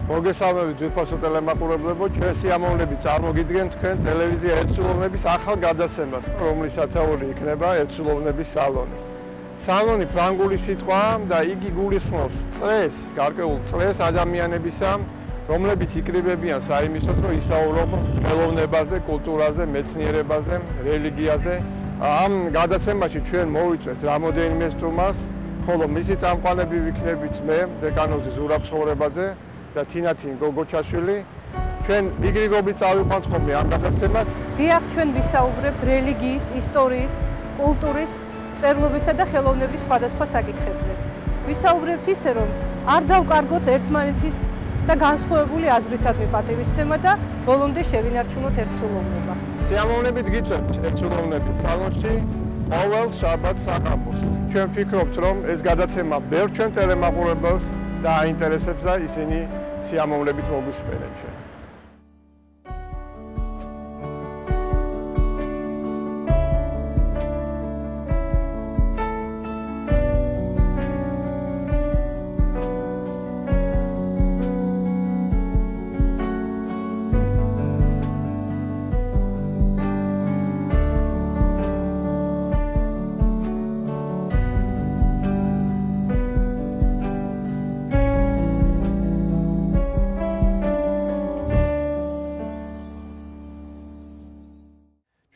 მოგესალმებით ძვირფასო ტელემაყურებლებო, ჩვენ სიამოვნებით წარმოგიდგენთ თქვენ ტელევიზია ერთსულოვნების ახალ გადაცემას, რომლის სათაური იქნება ერთსულოვნების სალონი. სალონი ფრანგული სიტყვაა და იგი გულისხმობს წრეს, გარკვეულ წრეს ადამიანებისა, რომლებიც იკრიბებიან საიმისოდ, რომ ისაუბრონ ხელოვნებაზე, კულტურაზე, მეცნიერებაზე, რელიგიაზე. ამ გადაცემაში ჩვენ მოვიწვევთ რამოდენიმე სტუმარს, ხოლო მისი წამყვანები ვიქნებით მე, დეკანოზი ზურაბ ცხოვრებაძე და თინათინ გოჩაშვილი. ჩვენ მიგრიგობით წავიყვანთ ხოლმე ამ გადაცემას. დიახ, ჩვენ ვისაუბრებთ რელიგიის, ისტორიის, კულტურის, წერლობისა და ხელოვნების სხვადასხვა საკითხებზე. ვისაუბრებთ ისე, რომ არ დავკარგოთ ერთმანეთის და განსხვავებული აზრისადმი პატივისცემა და ბოლომდე შევინარჩუნოთ ერთსულოვნება. სიამოვნებით გიწევთ ერთსულოვნების სალონში ყოველ შაბათს საყამოს. ჩვენ ვფიქრობთ, რომ ეს გადაცემა ბევრ ჩვენ ტელემაყურებელს დააინტერესებს და ისინი სიამოვნებით მოგვისმენენ ჩვენ.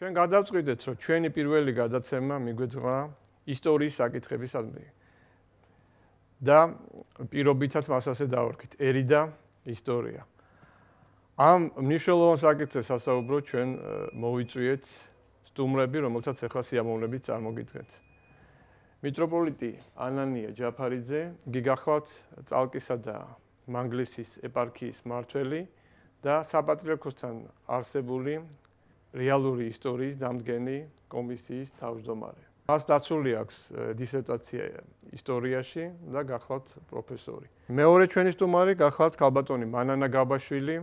ჩვენ გადავწყვიტეთ, რომ ჩვენი პირველი გადაცემა მიგვეძღვა ისტორიის საკითხებისადმი. და პირობითად მას ასე დავარქით, ერი და ისტორია. ამ მნიშვნელოვან საკითხზე სასაუბრო ჩვენ მოვიწვიეთ სტუმრები, რომელთაც ახლა სიამოვნებით წარმოგიდგენთ. მიტრიპოლიტი ანანია ჯაფარიძე, იგი გახლავთ წალკისა და მანგლისის ეპარქიის მმართველი და საპატრიარქოსთან არსებული რეალური ისტორიის დამდგენი კომისიის თავმჯდომარე. მას დაცული აქვს დისერტაცია ისტორიაში და გახლავთ პროფესორი. მეორე ჩვენი სტუმარი გახლავთ ქალბატონი მანანა გაბაშვილი,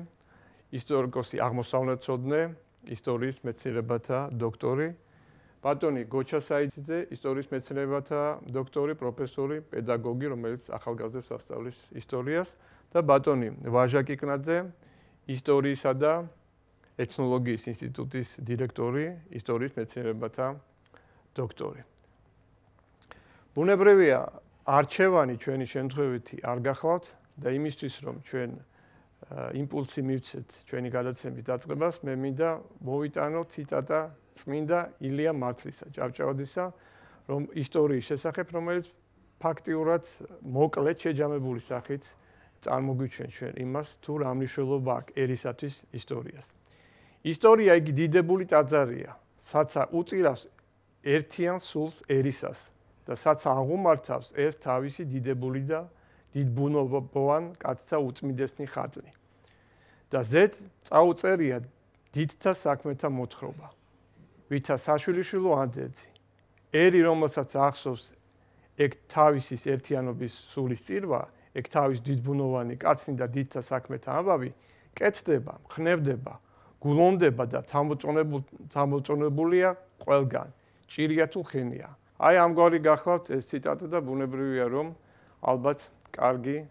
ისტორიკოსი აღმოსავლეთმცოდნე, ისტორიის მეცნიერებათა დოქტორი, ბატონი გოჩა საითიძე, ისტორიის მეცნიერებათა დოქტორი, პროფესორი, პედაგოგი, რომელიც ახალგაზრდებს ასწავლის ისტორიას და ბატონი ვაჟა კიკნაძე, ისტორიისა და ეთნოლოგიის ინსტიტუტის დირექტორი, ისტორიის მეცნიერებათა დოქტორი. ბუნებრივია, არჩევანი ჩვენი შემთხვევითი არ გახლავთ და იმისთვის, რომ ჩვენ იმპულსი მივცეთ ჩვენი გადაცემის დაწყებას, მე მინდა მოვიტანო ციტატა წმინდა ილია მართლისა, ჭავჭავადისა, რომ ისტორიის შესახებ, რომელიც ფაქტიურად მოკლედ შეჯამებული სახით წარმოგვიჩვენ ჩვენ იმას, თუ რა მნიშვნელობა აქვს ერისათვის ისტორიას. ისტორია იგი დიდებული ტაძარია, საცა უწირავს ერთიან სულს ერისას და საცა აღუმართავს ერთ თავისი დიდებული და დიდბუნებოვან კაცთა უწმიდესნი ხატნი. და ზედ წაუწერია დიდთა საქმეთა მოთხრობა, ვითა საშვილიშვილო ანდერძი. ერი, რომელსაც ახსოვს ეგ თავისის ერთიანობის სულის წირვა, ეგ თავის დიდბუნოვანი კაცნი და დიდთა საქმეთა ამბავი, კეთდება, ხნევდება, გულონდება და თამოწონებულია ყველგან. ჭირია თუ ხენია. აი ამგვარი გახლავთ ეს ციტატა და ბუნებრივია, რომ ალბათ კარგი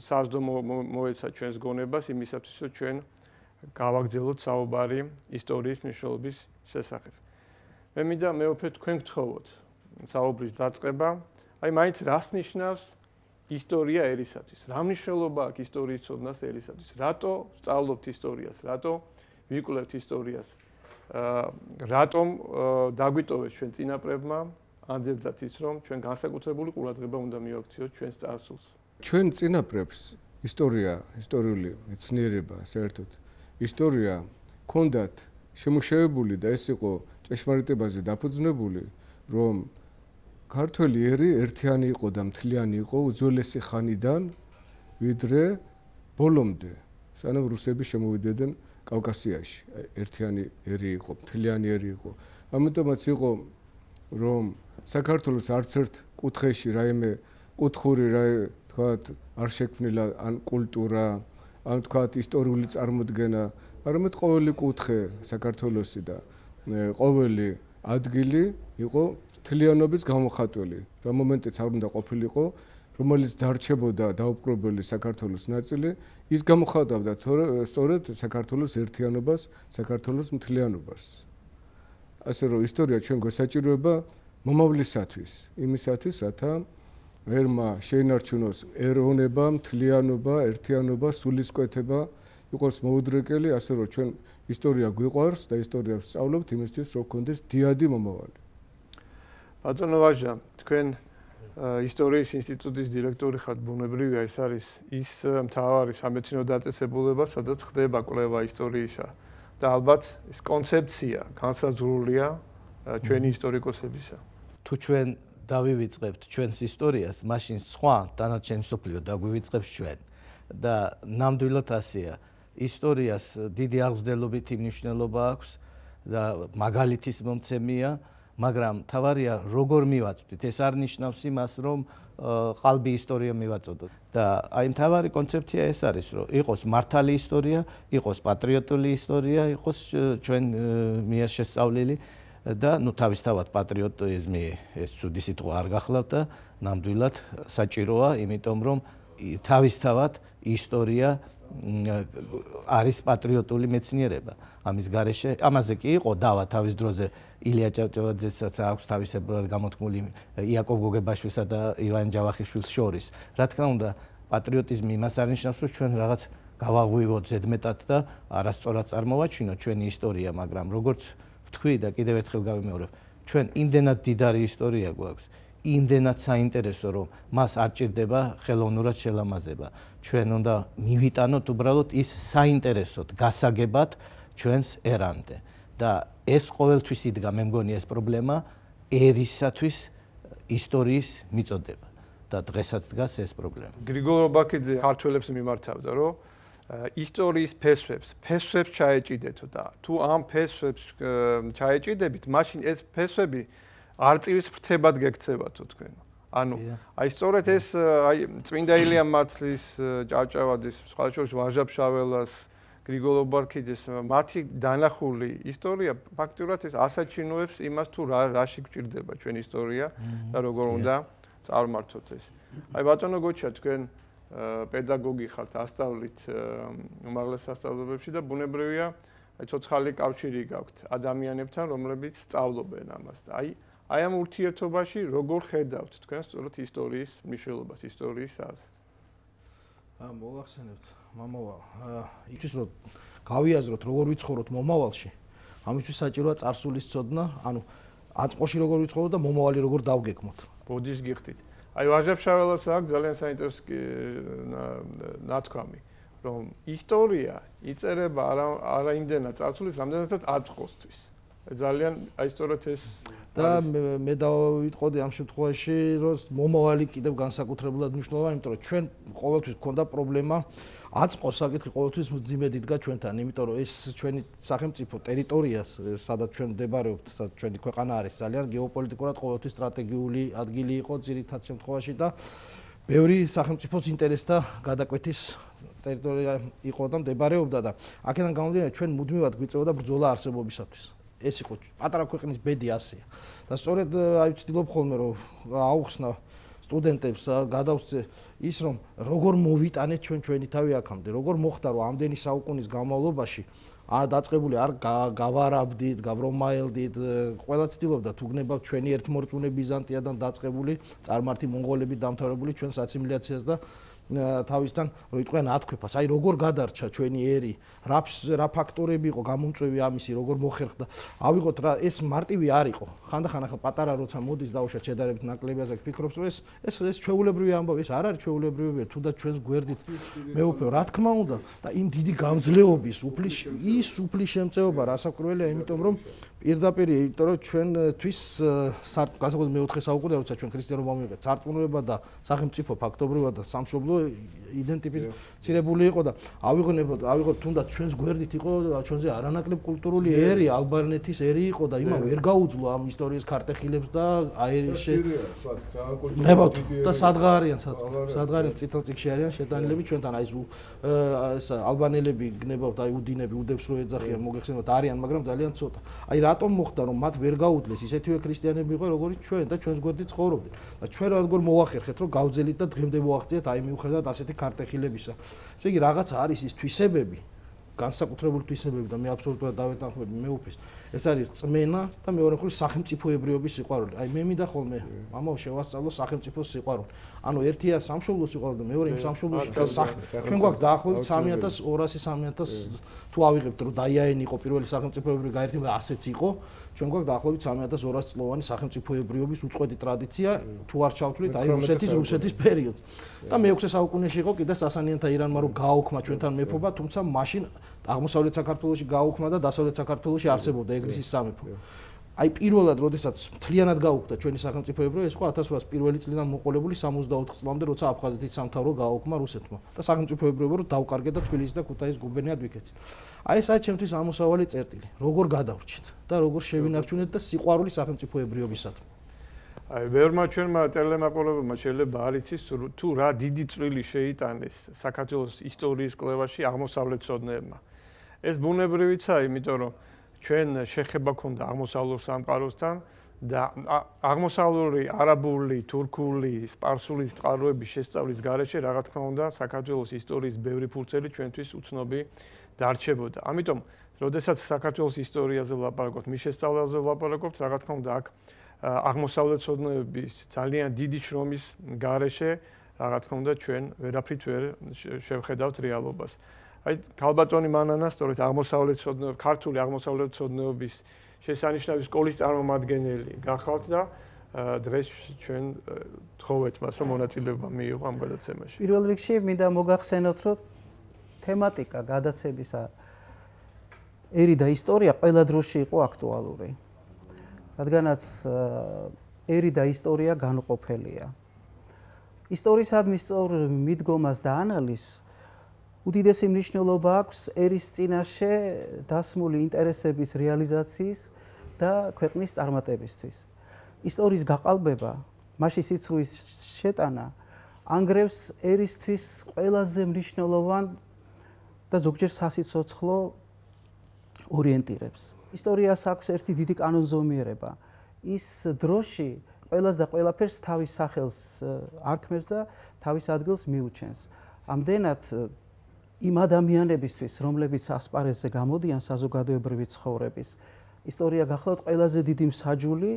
საზდო მოეცა ჩვენს გონებას იმისათვის, რომ ჩვენ გავაგრძელოთ საუბარი ისტორიის მნიშვნელობის შესახებ. მე მინდა მეუფე თქვენ გთხოვოთ საუბრის დაწყება. აი მაინც რას ნიშნავს ისტორია ერისათვის? რა მნიშვნელობა აქვს ისტორიის ცოდნას ერისათვის? რატო სწავლობთ ისტორიას? რატო ვიკვლევთ ისტორიას? რატომ დაგვიტოვეთ ჩვენ წინაპრებმა ანდერძად ის, რომ ჩვენ განსაკუთრებული ყურადღება უნდა მივაქციოთ ჩვენს წარსულს? ჩვენ წინაპრებს ისტორია, ისტორიული მეცნიერება, საერთოდ ისტორია ჰქონდათ შემუშავებული და ეს იყო ჭეშმარიტებაზე დაფუძნებული, რომ ქართველი ერი ერთიანი იყო და მთლიანი იყო უძველესი ხანიდან, ვიდრე ბოლომდე, სანამ რუსები შემოვიდნენ კავკასიაში. ერთიანი ერი იყო, მთლიანი ერი იყო. ამიტომაც იყო, რომ საქართველოს არც ერთ კუთხეში რაიმე კუთხური თქვათ არ შექმნილა ან კულტურა, ან თქვათ ისტორიული წარმოდგენა, არამედ ყოველი კუთხე საქართველოსი და ყოველი ადგილი იყო მთლიანობის გამოხატველი. რა მომენტიც არ უნდა ყოფილიყო რომელიც დარჩებოდა დაუპყრობელი საქართველოს ნაწილი, ის გამოხატავდა სწორედ საქართველოს ერთიანობას, საქართველოს მთლიანობას. ასე რომ ისტორია ჩვენ გვესაჭიროება მომავლისათვის, იმისათვის, რათა ვერმა შეინარჩუნოს ეროვნება, მთლიანობა, ერთიანობა, სულისკვეთება, იყოს მოუდრეკელი, ასე რომ ჩვენ ისტორია გვიყვარს და ისტორიას ვსწავლობთ იმისთვის, რომ გქონდეს დიადი მომავალი. ბატონო ვაჟა, თქვენ ისტორიის ინსტიტუტის დირექტორი ხართ, ბუნებრივია, ეს არის ის მთავარი სამეცნიერო დაწესებულება, სადაც ხდება კვლევა ისტორიისა და ალბათ ეს კონცეფცია განსაზღვრულია ჩვენი ისტორიკოსებისა. თუ ჩვენ დავივიწყებთ ჩვენს ისტორიას, მაშინ სხვა დანარჩენი მსოფლიო დაგვივიწყებს ჩვენ და ნამდვილად ასეა. ისტორიას დიდი აღზრდელობითი მნიშვნელობა აქვს და მაგალითის მომცემია, მაგრამ თავარია როგორ მივაწვდით, ეს არ ნიშნავს იმას, რომ ყალბი ისტორია მივაწოდოთ. და აი მთავარი კონცეფცია ეს არის, რომ იყოს მართალი ისტორია, იყოს პატრიოტული ისტორია, იყოს ჩვენ მიერ შესწავლილი და თავისთავად პატრიოტიზმი ეს ცუდი სიტყვა არ გახლავთ და ნამდვილად საჭიროა, იმიტომ რომ თავისთავად ისტორია არის პატრიოტული მეცნიერება. ამის გარეშე ამაზე კი იყო დავა თავის დროზე ილია ჭავჭავაძესაც აქვს თავისებურად გამოთქმული იაკობ გოგებაშვილსა და ივან ჯავახიშვილს შორის. რა თქმა უნდა, პატრიოტიზმი იმას არ ნიშნავს, რომ ჩვენ რაღაც გავაღვივოთ ზედმეტად და არასწორად წარმოვაჩინოთ ჩვენი ისტორია, მაგრამ როგორც ვთქვი და კიდევ ერთხელ გავიმეორებ, ჩვენ იმდენად დიდარი ისტორია გვაქვს, იმდენად საინტერესო, რომ მას არ ჭირდება ხელოვნურად შელამაზება. ჩვენ უნდა მივიტანოთ უბრალოდ ის საინტერესოდ, გასაგებად ჩვენს ერამდე. და ეს ყოველთვის იდგა, მე მგონი ეს პრობლემა ერისათვის ისტორიის მიწოდება და დღესაც დგას ეს პრობლემა. გრიგოლ ბაქიძე ქართველებს მიმართავდა, რომ ისტორიის ფესვებს ჩაეჭიდეთო და თუ ამ ფესვებს ჩაეჭიდებით, მაშინ ეს ფესვები არწივის ფრთებად გექცევათო თქვენ. ანუ აი სწორედ ეს აი წმინდა ილია მართლის, ჭავჭავაძის, სხვა შორის ვაჟა-ფშაველას, გრიგოლ ბაქიძეს მათი დანახული ისტორია ფაქტურად ეს ასაჩინოებს იმას თუ რაში გვჭირდება ჩვენ ისტორია და როგორ უნდა წარმართოთ ეს. აი ბატონო გოჩა, თქვენ პედაგოგი ხართ, ასწავლით უმაღლეს სასწავლებელში და ბუნებრივია, აი ცოცხალი კავშირი გაქვთ ადამიანებთან, რომლებიც სწავლობენ ამას და აი ამ ურთიერთობაში როგორ ხედავთ თქვენ სწორედ ისტორიის მნიშვნელობას, ისტორიის აზრს? მოგახსენებთ, მომავალ. ისთვის რომ გავიაზროთ, როგორ ვიცხოვროთ მომავალში, ამისთვის საჭიროა წარსულის ცოდნა, ანუ აწმყოში როგორ ვიცხოვროთ და მომავალი როგორ დავგეგმოთ. ბოდის გიხდით. აი ვაჟა-ფშაველას აქვს ძალიან საინტერესო ნათქვამი, რომ ისტორია იწერება არა იმდენად წარსულის, რამდენადაც აწმყოსთვის. ძალიან აი სწორედ ეს და მე დავიტყოდი ამ შემთხვევაში, რომ მომავალი კიდევ განსაკუთრებულად მნიშვნელოვანი, იმიტომ რომ ჩვენ ყოველთვის გვქონდა პრობლემა აწმყოს საკითხი ყოველთვის მძიმე დიდგა ჩვენთან, იმიტომ რომ ეს ჩვენი სახელმწიფო ტერიტორიას, სადაც ჩვენ ვდებარებთ, სადაც ჩვენი ქვეყანა არის, ძალიან გეოპოლიტიკურად ყოველთვის სტრატეგიული ადგილი იყო ძირითად შემთხვევაში და ბევრი სახელმწიფოს ინტერესთა გადაკვეთის ტერიტორია იყო და მდებარეობდა და აქედან გამომდინარე ჩვენ მუდმივად გვიწევდა ბრძოლა არსებობისათვის. ეს იყო პატარა ქვეყნის ბედი ასეა. და სწორედ აი ვცდილობ ხოლმე რომ აუხსნა სტუდენტებს გადავსწე ის რომ როგორ მოვიტანეთ ჩვენი თავი აქამდე, როგორ მოხდა რომ ამდენი საუკუნის განმავლობაში დაწყებული არ გავარაბდით, გავრომაელდით, ყველა ცდილობდა თუ გნებავთ ჩვენი ერთმორწმუნე ბიზანტიიდან დაწყებული წარმართი მონღოლებით დამთავრებული ჩვენს ასიმილაციას და თავისთან რომ იტყვიან ათქვეფას. აი როგორ გადარჩა ჩვენი ერი, რა ფაქტორები იყო გამომწვევი ამისი, როგორ მოხერხდა. ავიღოთ რა ეს მარტივი არ იყო. ხანდახან ახლა პატარა როცა მოდის დაუშვათ შედარებით ნაკლები ასაკ ფიქრობს რომ ეს ჩვეულებრივი ამბავი, ეს არ არის ჩვეულებრივია, თუნდაც ჩვენს გვერდით მეუფეო, რა თქმა უნდა და იმ დიდი გამძლეობის უფლის შემწეობა რასაკვირველია, იმიტომ რომ პირდაპირ, იმიტომ რომ ჩვენთვის განსაკუთრებით მეოთხე საუკუნე, როცა ჩვენ ქრისტიანობა მივიღეთ, სარწმუნოება და სახელმწიფო ფაქტობრივად და სამშობლო იდენტიფიცირებული იყო და ავიღოთ თუნდაც ჩვენს გვერდით იყო ჩვენზე არანაკლებ კულტურული ერი, ალბანეთის ერი იყო და იმან ვერ გაუძლო ამ ისტორიის ქარტეხილებს და აერიშე ნებავთ და სადღა არიან წითელ წიგნში არიან შეტანილები ჩვენთან აი ეს ალბანელები გნებავთ აი უდინები უდებს რო ეძახიან მოგეხსენებათ არიან, მაგრამ ძალიან ცოტა. აი რა რატომ მოხდა რომ მათ ვერ გაუძლეს ისეთივე ქრისტიანები იყო როგორც ჩვენ და ჩვენს გვერდით ცხოვრობდნენ და ჩვენ როგორ მოვახერხეთ რომ გავძელით და დღემდე მოაღწიეთ აი მიუხედავად ასეთი ქარტეხილებისა. ესე იგი რაღაცა არის ის თვისებები განსაკუთრებული თვისებები და მე აბსოლუტურად დავეთანხმები მეუფეს. ეს არის წმენა და მეორე მხრივ სახელმწიფოებრიობის სიყვარული. აი მე მინდა ხოლმე მამაო შევასწავლო სახელმწიფოს სიყვარული. ანუ ერთია სამშობლოს სიყვარული და მეორე იმ სამშობლოში ჩვენ გვაქვს დაახლოებით 3200-3000 თუ ავიღებთ რომ დაიაენი იყო პირველი სახელმწიფოებრივი გაერთიანება და ასეც იყო, ჩვენ გვაქვს დაახლოებით 3200 წლოვანი სახელმწიფოებრიობის უწყვეტი ტრადიცია თუ არ ჩავთვლით აი რუსეთის პერიოდს. და მე-6 საუკუნეში იყო კიდე სასანიანთა ირანმა რომ გააუქმა ჩვენთან მეფობა, თუმცა მაშინ აღმოსავლეთ საქართველოში გააუქმა და დასავლეთ საქართველოში არსებობდა ეგრისის სამეფო. აი პირველად როდესაც მთლიანად გაუქმდა ჩვენი სახელმწიფოებრიობა, ეს იყო 1801 წლიდან მოყოლებული 64 წლამდე, როცა აფხაზეთის სამთავრო გააუქმა რუსეთმა და სახელმწიფოებრიობა რომ დავკარგეთ და თბილისის და ქუთაისის გუბერნიად ვიქეცით. აი ეს არის ჩემთვის ამოსავალი წერტილი. როგორ გადავრჩით და როგორ შევინარჩუნეთ და სიყვარული სახელმწიფოებრიობისადმი. აი ბევრმა ჩვენმა ტელემაყურებელმა შეიძლება არ იცის თუ რა დიდი წვლილი შეიტანეს საქართველოს ისტორიის კვლევაში აღმოსავლეთცოდნეებმა. ეს ბუნებრივიცა, იმიტომ რომ ჩვენ შეხება ქონდა აღმოსავლურ სამყაროსთან და აღმოსავლური არაბული, თურქული, სპარსული წყაროების შესწავლის გარეშე რა თქმა უნდა საქართველოს ისტორიის ბევრი ფურცელი ჩვენთვის უცნობი დარჩებოდა. ამიტომ, როდესაც საქართველოს ისტორიაზე ვლაპარაკობთ, მის შესწავლაზე ვლაპარაკობთ, რა თქმა უნდა აქ აღმოსავლეთცოდნეების ძალიან დიდი შრომის გარეშე, რა თქმა უნდა ჩვენ ვერაფრით ვერ შევხედავთ რეალობას. აი ქალბატონი მანანა სწორედ აღმოსავლეთცოდნეობის, ქართული აღმოსავლეთცოდნეობის შესანიშნავი სკოლის წარმომადგენელი გახავთ და დღეს ჩვენ თხოვეთ მას რომ მონაწილეობა მიიღო ამ გადაცემაში. პირველ რიგში მინდა მოგახსენოთ რომ თემატიკა გადაცემისა ერი და ისტორია ყველა დროში იყო აქტუალური. რადგანაც ერი და ისტორია განუყოფელია. ისტორიისადმი სწორ მიდგომას და ანალიზს უდიდესი მნიშვნელობა აქვს ერის წინაშე დასმული ინტერესების რეალიზაციის და ქვეყნის წარმატებისთვის. ისტორიის გაყალბება, მასში სიცრუის შეტანა ანგრევს ერისთვის ყველაზე მნიშვნელოვან და ზოგჯერ სასიცოცხლო ორიენტირებს. ისტორიას აქვს ერთი დიდი კანონზომიერება. ის დროში ყველას და ყველაფერს თავის სახელს არქმევს და თავის ადგილს მიუჩენს. ამდენად იმ ადამიანებისთვის, რომლებიც ასპარეზზე გამოდიან საზოგადოებრივი ცხოვრების, ისტორია გახლავთ ყველაზე დიდი მსაჯული,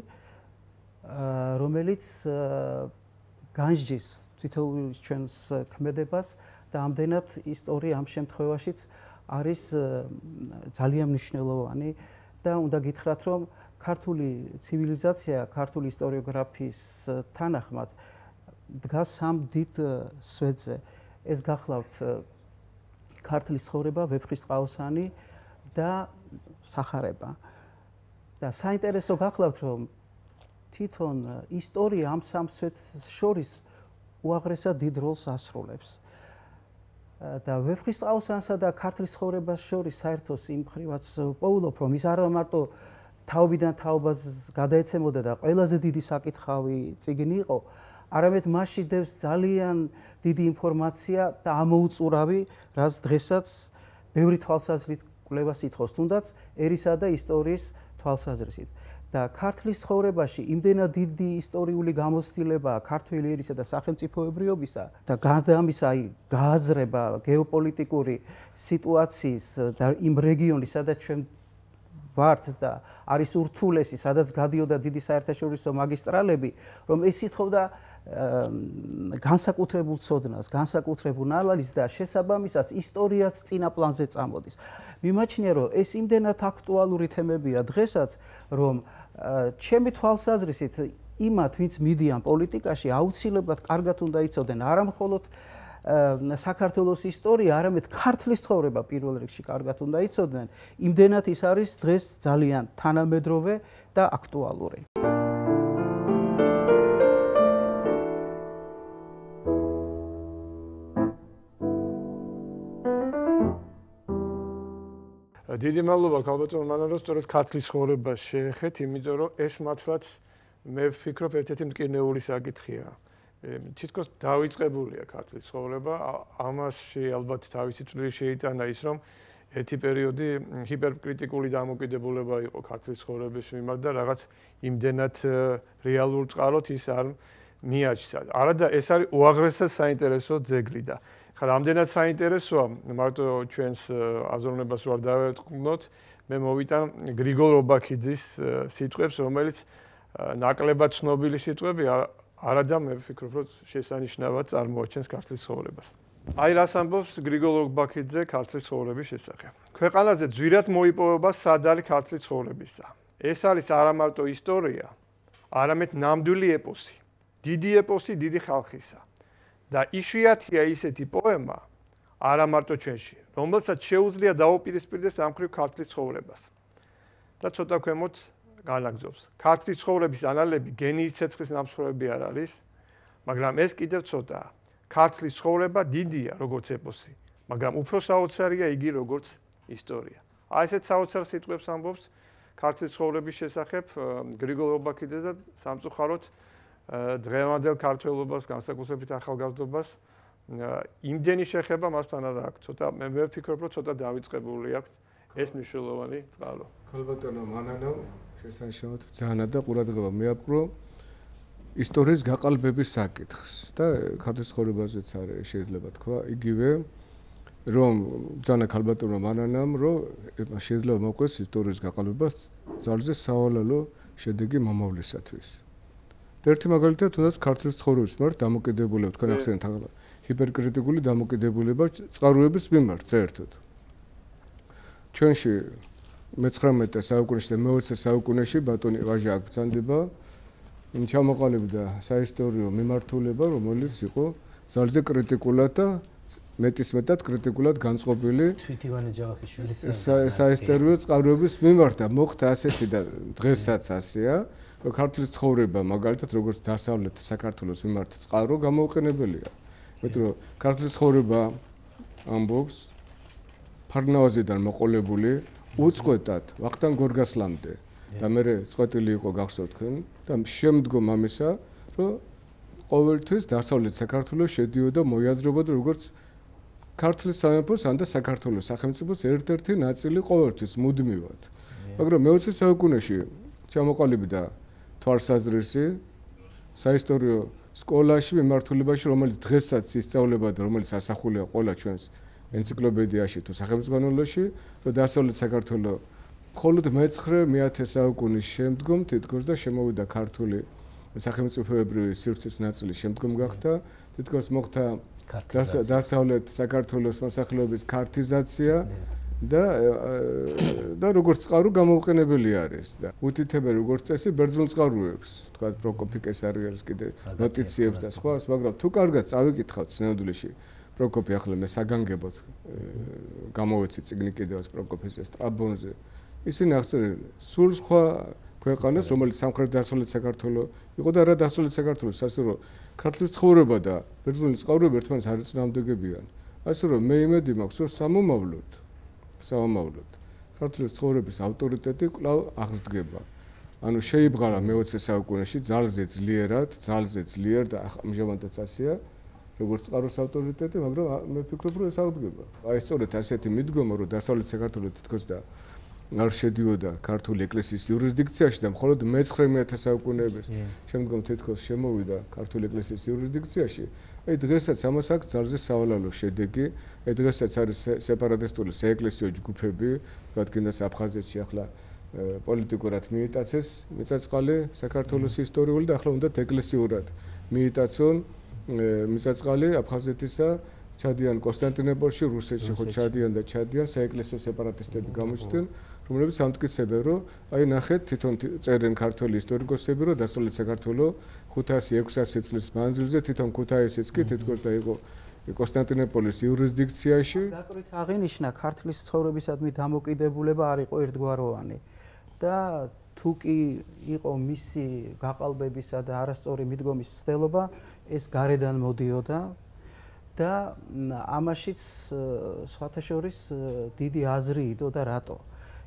რომელიც განსჯის თითოეულ ჩვენს ქმედებას და ამდენად ისტორია ამ შემთხვევაშიც არის ძალიან მნიშვნელოვანი და უნდა გითხრათ, რომ ქართული ცივილიზაცია, ქართული ისტორიოგრაფიის თანახმად დგას სამ დიდ სვეტზე. ეს გახლავთ ქართლის ცხოვრება, ვეფხისტყაოსანი და სახარება. და საინტერესო გახლავთ, რომ თვითონ ისტორია ამ სამ სვეტს შორის უაღრესად დიდ როლს ასრულებს. და ვეფხისტყაოსანსა და ქართლის ცხოვრებას შორის საერთოდ იმ მხრივაც პოულობ, რომ ის არა მარტო თაობიდან თაობას გადაეცემოდა და ყველაზე დიდი საკითხავი წიგნი იყო, არამედ მასში დევს ძალიან დიდი ინფორმაცია და ამოუწურავი, რაც დღესაც ბევრი თვალსაზრისით კვლევას ითხოვს, თუნდაც ერისა და ისტორიის თვალსაზრისით. და ქართლის ცხოვრებაში იმდენად დიდი ისტორიული გამოცდილებაა ქართველი ერისა და სახელმწიფოებრიობისა და გარდა ამისა გააზრება გეოპოლიტიკური სიტუაციის და იმ რეგიონის, სადაც ჩვენ ვართ და არის ურთულესი, სადაც გადიოდა დიდი საერთაშორისო მაგისტრალები, რომ ეს ითხოვდა განსაკუთრებულ ცოდნას, განსაკუთრებულ ანალიზს და შესაბამისად ისტორიაც წინა პლანზე წამოდის. მიმაჩნია, რომ ეს იმდენად აქტუალური თემებია დღესაც, რომ ჩემი თვალსაზრისით იმათ, ვინც მიდიან პოლიტიკაში, აუცილებლად კარგად უნდა იცოდნენ არა მხოლოდ საქართველოს ისტორია, არამედ ქართლის ცხოვრება პირველ რიგში კარგად უნდა იცოდნენ. იმდენად ის არის დღეს ძალიან თანამედროვე და აქტუალური. დიდი მადლობა ქალბატონ მანანა, სწორედ ქართლის ცხოვრებას შეეხეთ, იმიტომ რომ ეს მართლაც მე ვფიქრობ ერთ-ერთი მტკივნეული საკითხია. თითქოს დავიწყებულია ქართლის ცხოვრება, ამასში ალბათ თავისი წვლილი შეიტანა ის, რომ ერთი პერიოდი ჰიპერკრიტიკული დამოკიდებულება იყო ქართლის ცხოვრების მიმართ და რაღაც იმდენად რეალურ წყაროთ ის არ მიაჩნდა. არადა ეს არის უაღრესად საინტერესო ძეგლი და ხა რამდენად საინტერესოა მარტო ჩვენს აზროვნებას ვარ დავერწყვნოთ, მე მოვიტან გრიგოლ ობაქიძის სიტყვებს, რომელიც ნაკლებად ცნობილი სიტყვები არადა მე ვფიქრობ, რომ შესანიშნავად წარმოაჩენს ქართლის ცხოვრებას. აი რას ამბობს გრიგოლ ობაქიძე ქართლის ცხოვრების შესახებ. ქვეყანაზე ძვირად მოიპოვება სად არის ქართლის ცხოვრებისა. ეს არის არა მარტო ისტორია, არამედ ნამდვილი ეპოსი. დიდი ეპოსი დიდი ხალხისა. და იშვიათია ისეთი პოემა არა მარტო ჩვენში, რომელსაც შეუძლია დაუპირისპირდეს ამ მხრივ ქართლის ცხოვრებას. და ცოტა ქვემოთ განაგზობს. ქართლის ცხოვრების ანალები გენიის ცეცხლის ნამსხვრევები არ არის, მაგრამ ეს კიდევ ცოტაა. ქართლის ცხოვრება დიდია როგორც ეპოსი, მაგრამ უფრო საოცარია იგი როგორც ისტორია. აი ესეთ საოცარ სიტყვებს ამბობს ქართლის ცხოვრების შესახებ გრიგოლ ობაქიძე და სამწუხაროდ დღევანდელ ქართველობას, განსაკუთრებით ახალგაზრდობას იმდენი შეხება მასთან არ აქვს. ცოტა მე ვფიქრობ, რომ ცოტა დავიწყებული აქვს ეს მნიშვნელოვანი წყარო. ქალბატონო მანანა შესანიშნავად ბრძანა და ყურადღება მიაპყრო ისტორიის გაყალბების საკითხს და ქართლის ცხოვრებაზეც არის შეიძლება თქვა იგივე რომ ბრძანა ქალბატონო მანანამ რომ შეიძლება მოყვეს ისტორიის გაყალბებას ძალზე სავალალო შედეგი მომავლისათვის. ერთი მაგალითად თუნდაც ქართლის ცხოვრების მიმართ დამოკიდებულება თქვენ ახსენეთ ახლა ჰიპერკრიტიკული დამოკიდებულება წყაროების მიმართ საერთოდ. ჩვენში მე-19 საუკუნეში და მე-20 საუკუნეში ბატონი ვაჟა აქ ბრძანდება ჩამოყალიბდა საისტორიო მიმართულება, რომელიც იყო ძალზე კრიტიკულად და მეტისმეტად კრიტიკულად განწყობილი თვითივანე ჯავახიშვილის საისტორიო წყაროების მიმართ და მოხდა ასეთი და დღესაც ასეა, რომ ქართლის ცხოვრება მაგალითად როგორც დასავლეთ საქართველოს მიმართ წყარო გამოუყენებელია. მეტყვი რომ ქართლის ცხოვრება ამბობს ფარნავაზიდან მოყოლებული უწყვეტად ვახტანგ გორგასლამდე და მე წყვეტილი იყო გახსოვთ თქვენ და შემდგომ ამისა რომ ყოველთვის დასავლეთ საქართველოს შედიოდა მოიაზრებოდა როგორც ქართლის სამეფოს ან და საქართველოს სახელმწიფოს ერთ-ერთი ნაწილი ყოველთვის მუდმივად. მაგრამ მე-20 საუკუნეში ჩამოყალიბდა თვალსაზრისი საისტორიო სკოლაში მიმართულებაში, რომელიც დღესაც ისწავლება და რომელიც ასახულია ყველა ჩვენს ენციკლოპედიაში თუ სახელმწიფოში, რომ დასავლეთ საქართველოს მხოლოდ მე-9 საუკუნის შემდგომ თითქოს და შემოვიდა ქართული სახელმწიფოებრივი სივრცის ნაწილი შემდგომ გახდა, თითქოს მოხდა დასავლეთ საქართველოს მოსახლეობის ქართიზაცია და როგორც წყარო გამოუყენებელი არის და უთითებენ როგორც წესი ბერძნულ წყაროებს, თქვა პროკოფიკეს არის კიდე ნოტიციებს და სხვა, მაგრამ თუ კარგად წავიკითხავთ სინამდვილეში პროკოფი ახლა მე საგანგებოდ გამოვეცი წიგნი კიდევაც პროკოფიეს ტრაბონზე ისინი აღწერენ სულ სხვა ქვეყანას, რომელიც სამხრეთ დასავლეთ საქართველოს იყო და რა დასავლეთ საქართველოს, ასე რომ ქართლის ცხოვრება და ბერძნული წყაროები ერთმანეთს არ წინააღმდეგებიან. ასე რომ მე იმედი მაქვს, რომ სამომავლოდ ქართლის ცხოვრების ავტორიტეტი კვლავ აღსდგება. ანუ შეიბღარა მე-20 საუკუნეში ძალზე ძლიერ და ამჟამადაც ასეა, როგორც წყაროს ავტორიტეტი, მაგრამ მე ვფიქრობ, რომ ეს აღდგება. აი სწორედ ასეთი მიდგომა, რომ დასავლეთ საქართველოს თითქოს და არ შედიოდა ქართული ეკლესიის იურისდიქციაში და მხოლოდ მე-19 საუკუნეების შემდგომ თითქოს შემოვიდა ქართული ეკლესიის იურისდიქციაში. აი დღესაც ამას აქვს ძალზე სავალალო შედეგი. აი დღესაც არის სეპარატისტული საეკლესიო ჯგუფები, რადგანაც აფხაზეთში ახლა პოლიტიკურად მიიტაცეს მიწაწყალი საქართველოს ისტორიული და ახლა უნდათ ეკლესიურად მიიტაცონ მიწაწყალი აფხაზეთისა ჩადიან კონსტანტინოპოლში, რუსეთში ხო ჩადიან საეკლესიო სეპარატისტები გამოჩნდნენ, რომლებიც ამტკიცებენ, რომ აი ნახეთ, თვითონ წერენ ქართველი ისტორიკოსები, რომ დასავლეთ საქართველოს 500-600 წლის მანძილზე თვითონ ქუთაისიც კი თითქოს და იყო კონსტანტინოპოლის იურისდიქციაში. დაკვირვით აღინიშნა ქართლის ცხოვრებისადმი დამოკიდებულება არ იყო ერთგვაროვანი და თუ კი იყო მისი გაყალბებისა და არასწორი მიდგომის ცდელობა, ეს გარედან მოდიოდა. და ამაშიც სხვათა შორის დიდი აზრი იდო და რატო?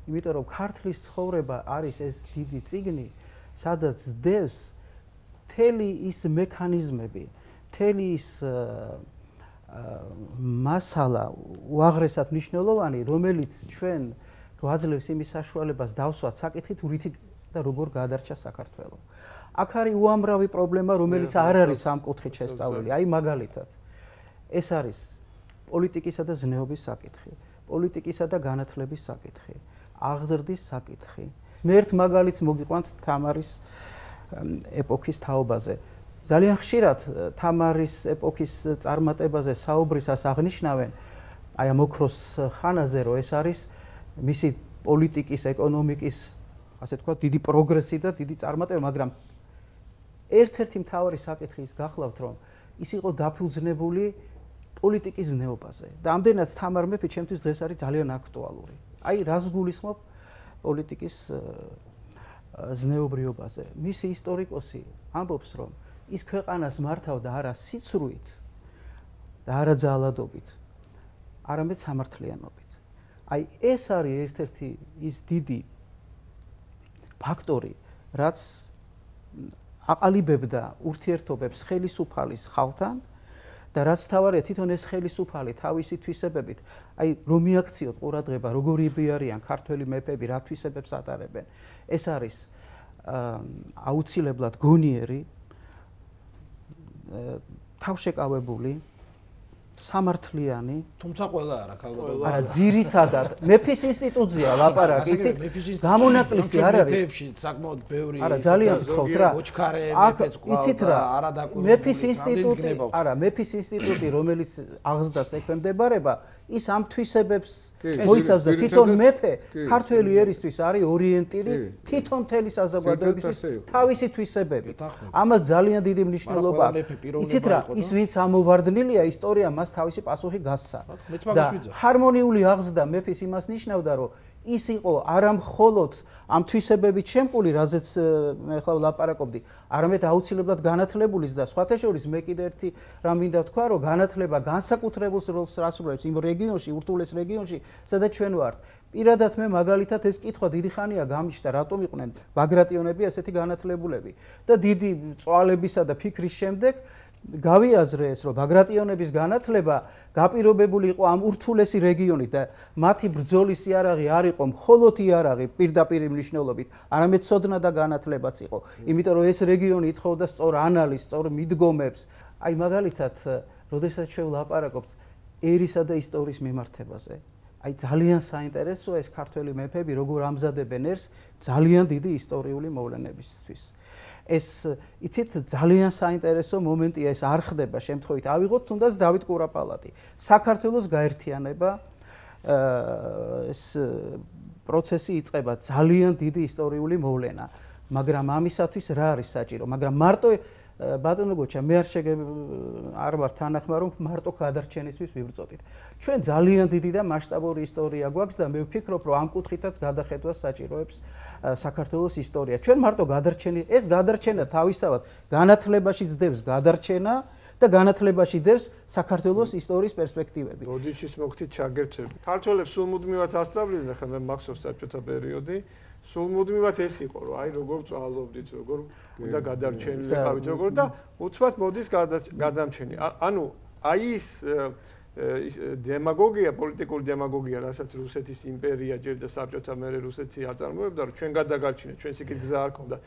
იმიტომ რომ ქართლის ცხოვრება არის ეს დიდი წიგნი, სადაც დევს მთელი ის მექანიზმები, მთელი ის მასალა უაღრესად მნიშვნელოვანი, რომელიც ჩვენ გვაძლევს იმის საშუალებას დავსვათ საკითხი თუ რითი და როგორ გადარჩა საქართველო. აქ არის უამრავი პრობლემა, რომელიც არ არის ამ კუთხით შესწავლილი. აი მაგალითად, ეს არის პოლიტიკისა და ზნეობის საკითხი, პოლიტიკისა და განათლების საკითხი, აღზრდის საკითხი. მე ერთ მაგალითს მოგიყვანთ თამარის ეპოქის თაობაზე. ძალიან ხშირად თამარის ეპოქის წარმატებაზე საუბრისას აღნიშნავენ აი ამ ოქროს ხანაზე, რომ ეს არის მისი პოლიტიკის, ეკონომიკის, ასე თქვა, დიდი პროგრესი და დიდი წარმატება, მაგრამ ერთ-ერთი მთავარი საკითხი ის გახლავთ, რომ ის იყო დაფუძნებული პოლიტიკის ზნეობაზე. და ამდენად თამარ მეფე ჩემთვის დღეს არის ძალიან აქტუალური. აი რას გულისხმობ პოლიტიკის ზნეობრიობაზე. მისი ისტორიკოსი ამბობს, რომ ის ქვეყანას მართავდა არა სიცრუით და არა ძალადობით, არამედ სამართლიანობით. აი ეს არის ერთ-ერთი ის დიდი ფაქტორი, რაც აყალიბებდა ურთიერთობებს ხელისუფალის ხალხთან და რაც თავარია თვითონ ეს ხელისუფალი თავისი თვისებებით, აი რომ მიაქციოთ ყურადღება, როგორები არიან ქართველი მეფეები, რა თვისებებს ატარებენ. ეს არის აუცილებლად გონიერი, თავშეკავებული, სამართლიანი, თუმცა ყველა არა ქალბატონო. არა, ძირითადად მეფის ინსტიტუცია ლაპარაკი, იცით? გამონაკლისი არ არის. მეფეებში საკმაოდ ბევრი არა, ძალიან გთხოვთ რა. ოჩქარე მეფეც იცით რა, მეფის ინსტიტუტი, არა, მეფის ინსტიტუტი, რომელიც აღზრდას ექვემდებარება, ის ამ თვისებებს მოიცავს და თვითონ მეფე ქართველი ერისთვის არის ორიენტირი თვითონ მთელი საზოგადოებისთვის თავისი თვისებებით. ამას ძალიან დიდი მნიშვნელობა აქვს. იცით რა, ის ვინც ამოვარდნილია ისტორია მას თავისი პასუხი გასცა. და ჰარმონიული აღზრდა მეფის იმას ნიშნავდა, რომ ის იყო არა მხოლოდ ამ თვისებებით შემკული, რაზეც მე ხლა ვლაპარაკობდი, არამედ აუცილებლად განათლებულის და სხვათა შორის მე კიდე ერთი რამ მინდა ვთქვა, რომ განათლება განსაკუთრებულ როლს ასრულებს იმ რეგიონში, ურთულეს რეგიონში, სადაც ჩვენ ვართ. პირადად მე მაგალითად ეს კითხვა დიდი ხანია გამიშთა, რატომ იყვნენ ბაგრატიონები ასეთი განათლებულები და დიდი წვალებისა და ფიქრის შემდეგ გავიაზრე ეს, რომ ბაგრატიონების განათლება გაპირობებული იყო ამ ურთულესი რეგიონით და მათი ბრძოლის იარაღი არ იყო მხოლოდ იარაღი პირდაპირ მნიშვნელობით, არამედ ცოდნა და განათლებაც იყო. იმიტომ რომ ეს რეგიონი ითხოვდა სწორ ანალიზს, სწორ მიდგომებს. აი მაგალითად, როდესაც ჩვენ ვლაპარაკობთ ერისა და ისტორიის მიმართებაზე, აი ძალიან საინტერესოა ეს ქართველი მეფეები როგორ ამზადებენ ერს ძალიან დიდი ისტორიული მოვლენებისთვის. ეს იცით ძალიან საინტერესო მომენტია, ეს არ ხდება შემთხვევით. ავიღოთ თუნდაც დავით კურაპალატი. საქართველოს გაერთიანება ეს პროცესი იწყება, ძალიან დიდი ისტორიული მოვლენა. მაგრამ ამისათვის რა არის საჭირო? მაგრამ მარტო ბატონო გოჩა, მე არ ვარ თანახმარ, რომ მარტო გადარჩენისთვის ვიბრძოდით. ჩვენ ძალიან დიდი და მასშტაბური ისტორია გვაქვს და მე ვფიქრობ, რომ ამ კუთხითაც გადახედვას საჭიროებს საქართველოს ისტორია. ჩვენ მარტო ეს გადარჩენა თავისთავად განათლებაში ძდებს გადარჩენა და განათლებაში დევს საქართველოს ისტორიის პერსპექტივები. ბოდიშის მოხდით ჩაგერცები. ქართველებს სულ მუდმივად ასწავლიდნენ, ახლა მე მახსოვს საბჭოთა პერიოდი, სულ მუდმივად ეს იყო, რომ აი როგორ წვალობდით, როგორ უნდა გადარჩენილი ხავით, როგორ და უცბად მოდის გადამჩენი. ანუ აი ის დემაგოგია, პოლიტიკური დემაგოგია, რასაც რუსეთის იმპერია ჯერ და საბჭოთა მერე რუსეთი აწარმოებდა, რომ ჩვენ გადაგარჩინეთ, ჩვენს იქით გზა არ ქონდა.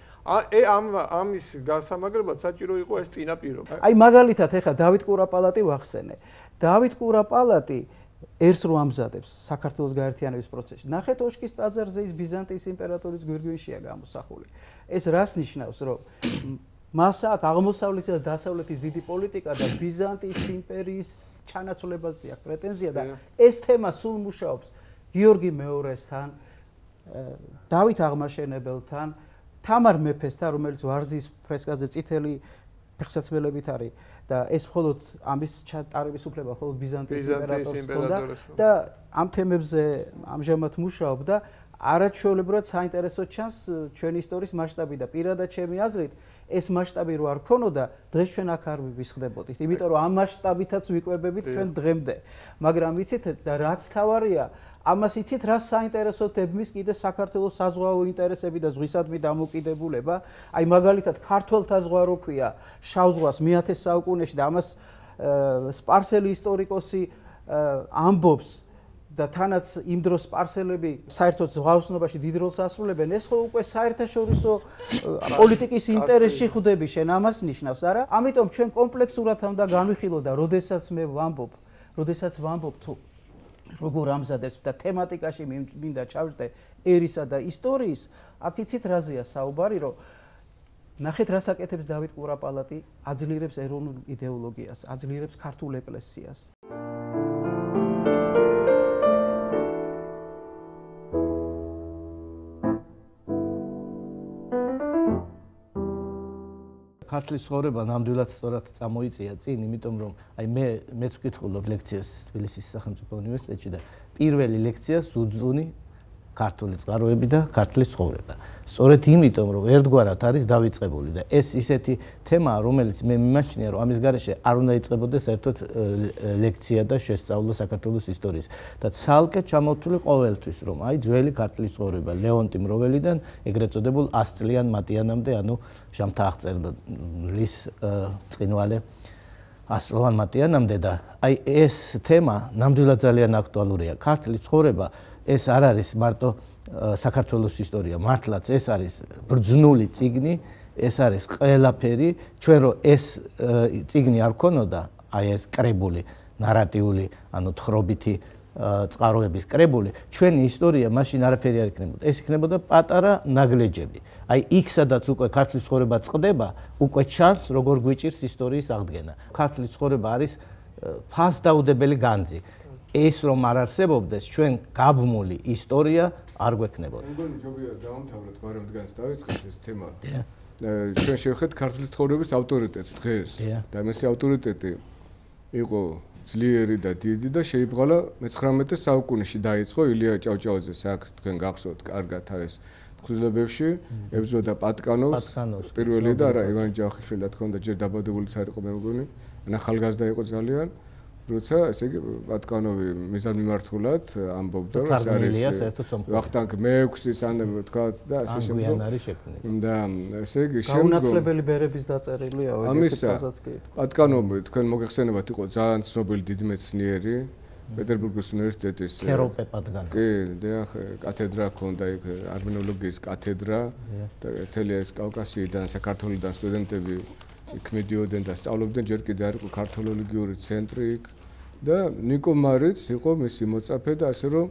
ამის გასამაგრებლად საჭირო იყო ეს წინაპირობა. აი მაგალითად ეხლა დავით კურაპალატი ვახსენე. დავით კურაპალატი ერს რო ამზადებს საქართველოს გაერთიანების პროცესში. ნახეთ ოშკის ტაძარზე ის ბიზანტიის იმპერატორის გვირგვინშია გამოსახული. ეს რას ნიშნავს, რომ მას აქვს აღმოსავლეთის და დასავლეთის დიდი პოლიტიკა და ბიზანტიის იმპერიის ჩანაცვლებაზე აქვს პრეტენზია და ეს თემა სულ მუშაობს გიორგი მეორესთან, დავით აღმაშენებელთან, თამარ მეფესთან, რომელიც ვარძის ფრესკაზე წითელი ფეხსაცმელებით არის და ეს მხოლოდ ამის ჩატარების უფლება მხოლოდ ბიზანტიის იმპერატორს ჰქონდა და ამ თემებზე ამჟამად მუშაობ და არაჩვეულებრივად საინტერესო ჩანს ჩვენი ისტორიის მასშტაბი და პირადად ჩემი აზრით ეს მასშტაბი რო არ ქონოდა დღეს ჩვენ აქ არ ვისხდებოდით, იმიტომ რომ ამ მასშტაბითაც ვიკვებებით ჩვენ დღემდე. მაგრამ იცით და რაც თავარია, ამას იცით რა საინტერესო თემის კიდე საქართველოს საზღვაო ინტერესები და ზღვისადმი დამოკიდებულება. აი მაგალითად ქართველთა ზღვა რო ქვია შავ ზღვას მე-10 საუკუნეში და ამას სპარსელი ისტორიკოსი ამბობს და თანაც იმ დროს სპარსელები საერთოდ ზღვაოსნობაში დიდ როლს ასრულებენ, ეს ხო უკვე საერთაშორისო პოლიტიკის ინტერესში ხვდები შენ ამას ნიშნავს, არა? ამიტომ ჩვენ კომპლექსურად უნდა განვიხილოთ და როდესაც მე ვამბობ თუ როგორ ამზადებს და თემატიკაში მინდა ჩავშდე ერისა და ისტორიის, აქ იცით რაზეა საუბარი, რომ ნახეთ რას აკეთებს დავით კურაპალატი, აძლიერებს ეროვნულ იდეოლოგიას, აძლიერებს ქართულ ეკლესიას. ქართლის ცხოვრება ნამდვილად სწორად წამოიწია წინ, იმიტომ რომ აი მეც ვკითხულობ ლექციას თბილისის სახელმწიფო უნივერსიტეტში და პირველი ლექცია სუძუნი ქართული წყაროები და ქართლის ცხოვრება. სწორედ იმიტომ რომ ერთგვარად არის დავიწყებული და ეს ისეთი თემაა, რომელიც მე მიმაჩნია, რომ ამის გარეშე არ უნდა იწყებოდეს ერთად ლექცია და შესწავლა საქართველოს ისტორიის და ცალკე ჩამოთვლი ყოველთვის, რომ აი ძველი ქართლის ცხოვრება ლეონტი მროველიდან ეგრეთ წოდებულ 100 წლიან მატიანამდე, ანუ ჟამთა აღწერლის წინვალე 100 წლოვან მატიანამდე და აი ეს თემა ნამდვილად ძალიან აქტუალურია. ქართლის ცხოვრება ეს არ არის მარტო საქართველოს ისტორია, მართლაც ეს არის ბრძნული წიგნი, ეს არის ყველაფერი, ჩვენ რომ ეს წიგნი არ ქონოდა, აი ეს კრებული, ნარატიული, ანუ თხრობითი წყაროების კრებული, ჩვენი ისტორია მაშინ არაფერი არ იქნებოდა. ეს იქნებოდა პატარა ნაგლეჯები. აი იქ სადაც უკვე ქართლის ცხოვრება წყდება, უკვე ჩანს როგორ გვიჭირს ისტორიის აღდგენა. ქართლის ცხოვრება არის ფასდაუდებელი განძი. ეს რომ არ არსებობდეს, ჩვენ გაბმული ისტორია არ გვექნებოდა. მგონი ჯობია დავამთავროთ, მაგრამ დგანს დავიწყეთ ეს თემა. ჩვენ შევხედეთ ქართლის ცხოვრების ავტორიტეტს დღეს და მისი ავტორიტეტი იყო ძლიერი და დიდი და შეიბრალა მე-19 საუკუნეში დაიწყო ილია ჭავჭავაძეს აქ თქვენ გახსოვთ კარგად ეს თხზულებებში ებზოდა პატკანოვს პირველი და არა ივან ჯავახიშვილი რა თქმა უნდა ჯერ დაბადებულიც არ იყო მე მგონი ახალგაზრდა იყო ძალიან როცა ესე იგი პატკანოვი მიზანმიმართულად ამბობდა რომ ეს არის ვახტანგ მე-6-ის ან თქვა და ასე შემდეგ და ესე იგი გაუნათლებელი ბერების დაწერილია ამისა პატკანოვი თქვენ მოგეხსენებათ იყო ძალიან ცნობილი დიდი მეცნიერი პეტერბურგის უნივერსიტეტის ქეროპე პატგანოვი კი დიახ კათედრა ჰქონდა იქ არმენოლოგიის კათედრა და მთელი ეს კავკასიიდან საქართველოსიდან სტუდენტები იქ მიდიოდნენ და სწავლობდნენ ჯერ კიდე არ იყო ქართოლოგიური ცენტრი იქ და ნიკო მარიც იყო მისი მოწაფე და ასე რომ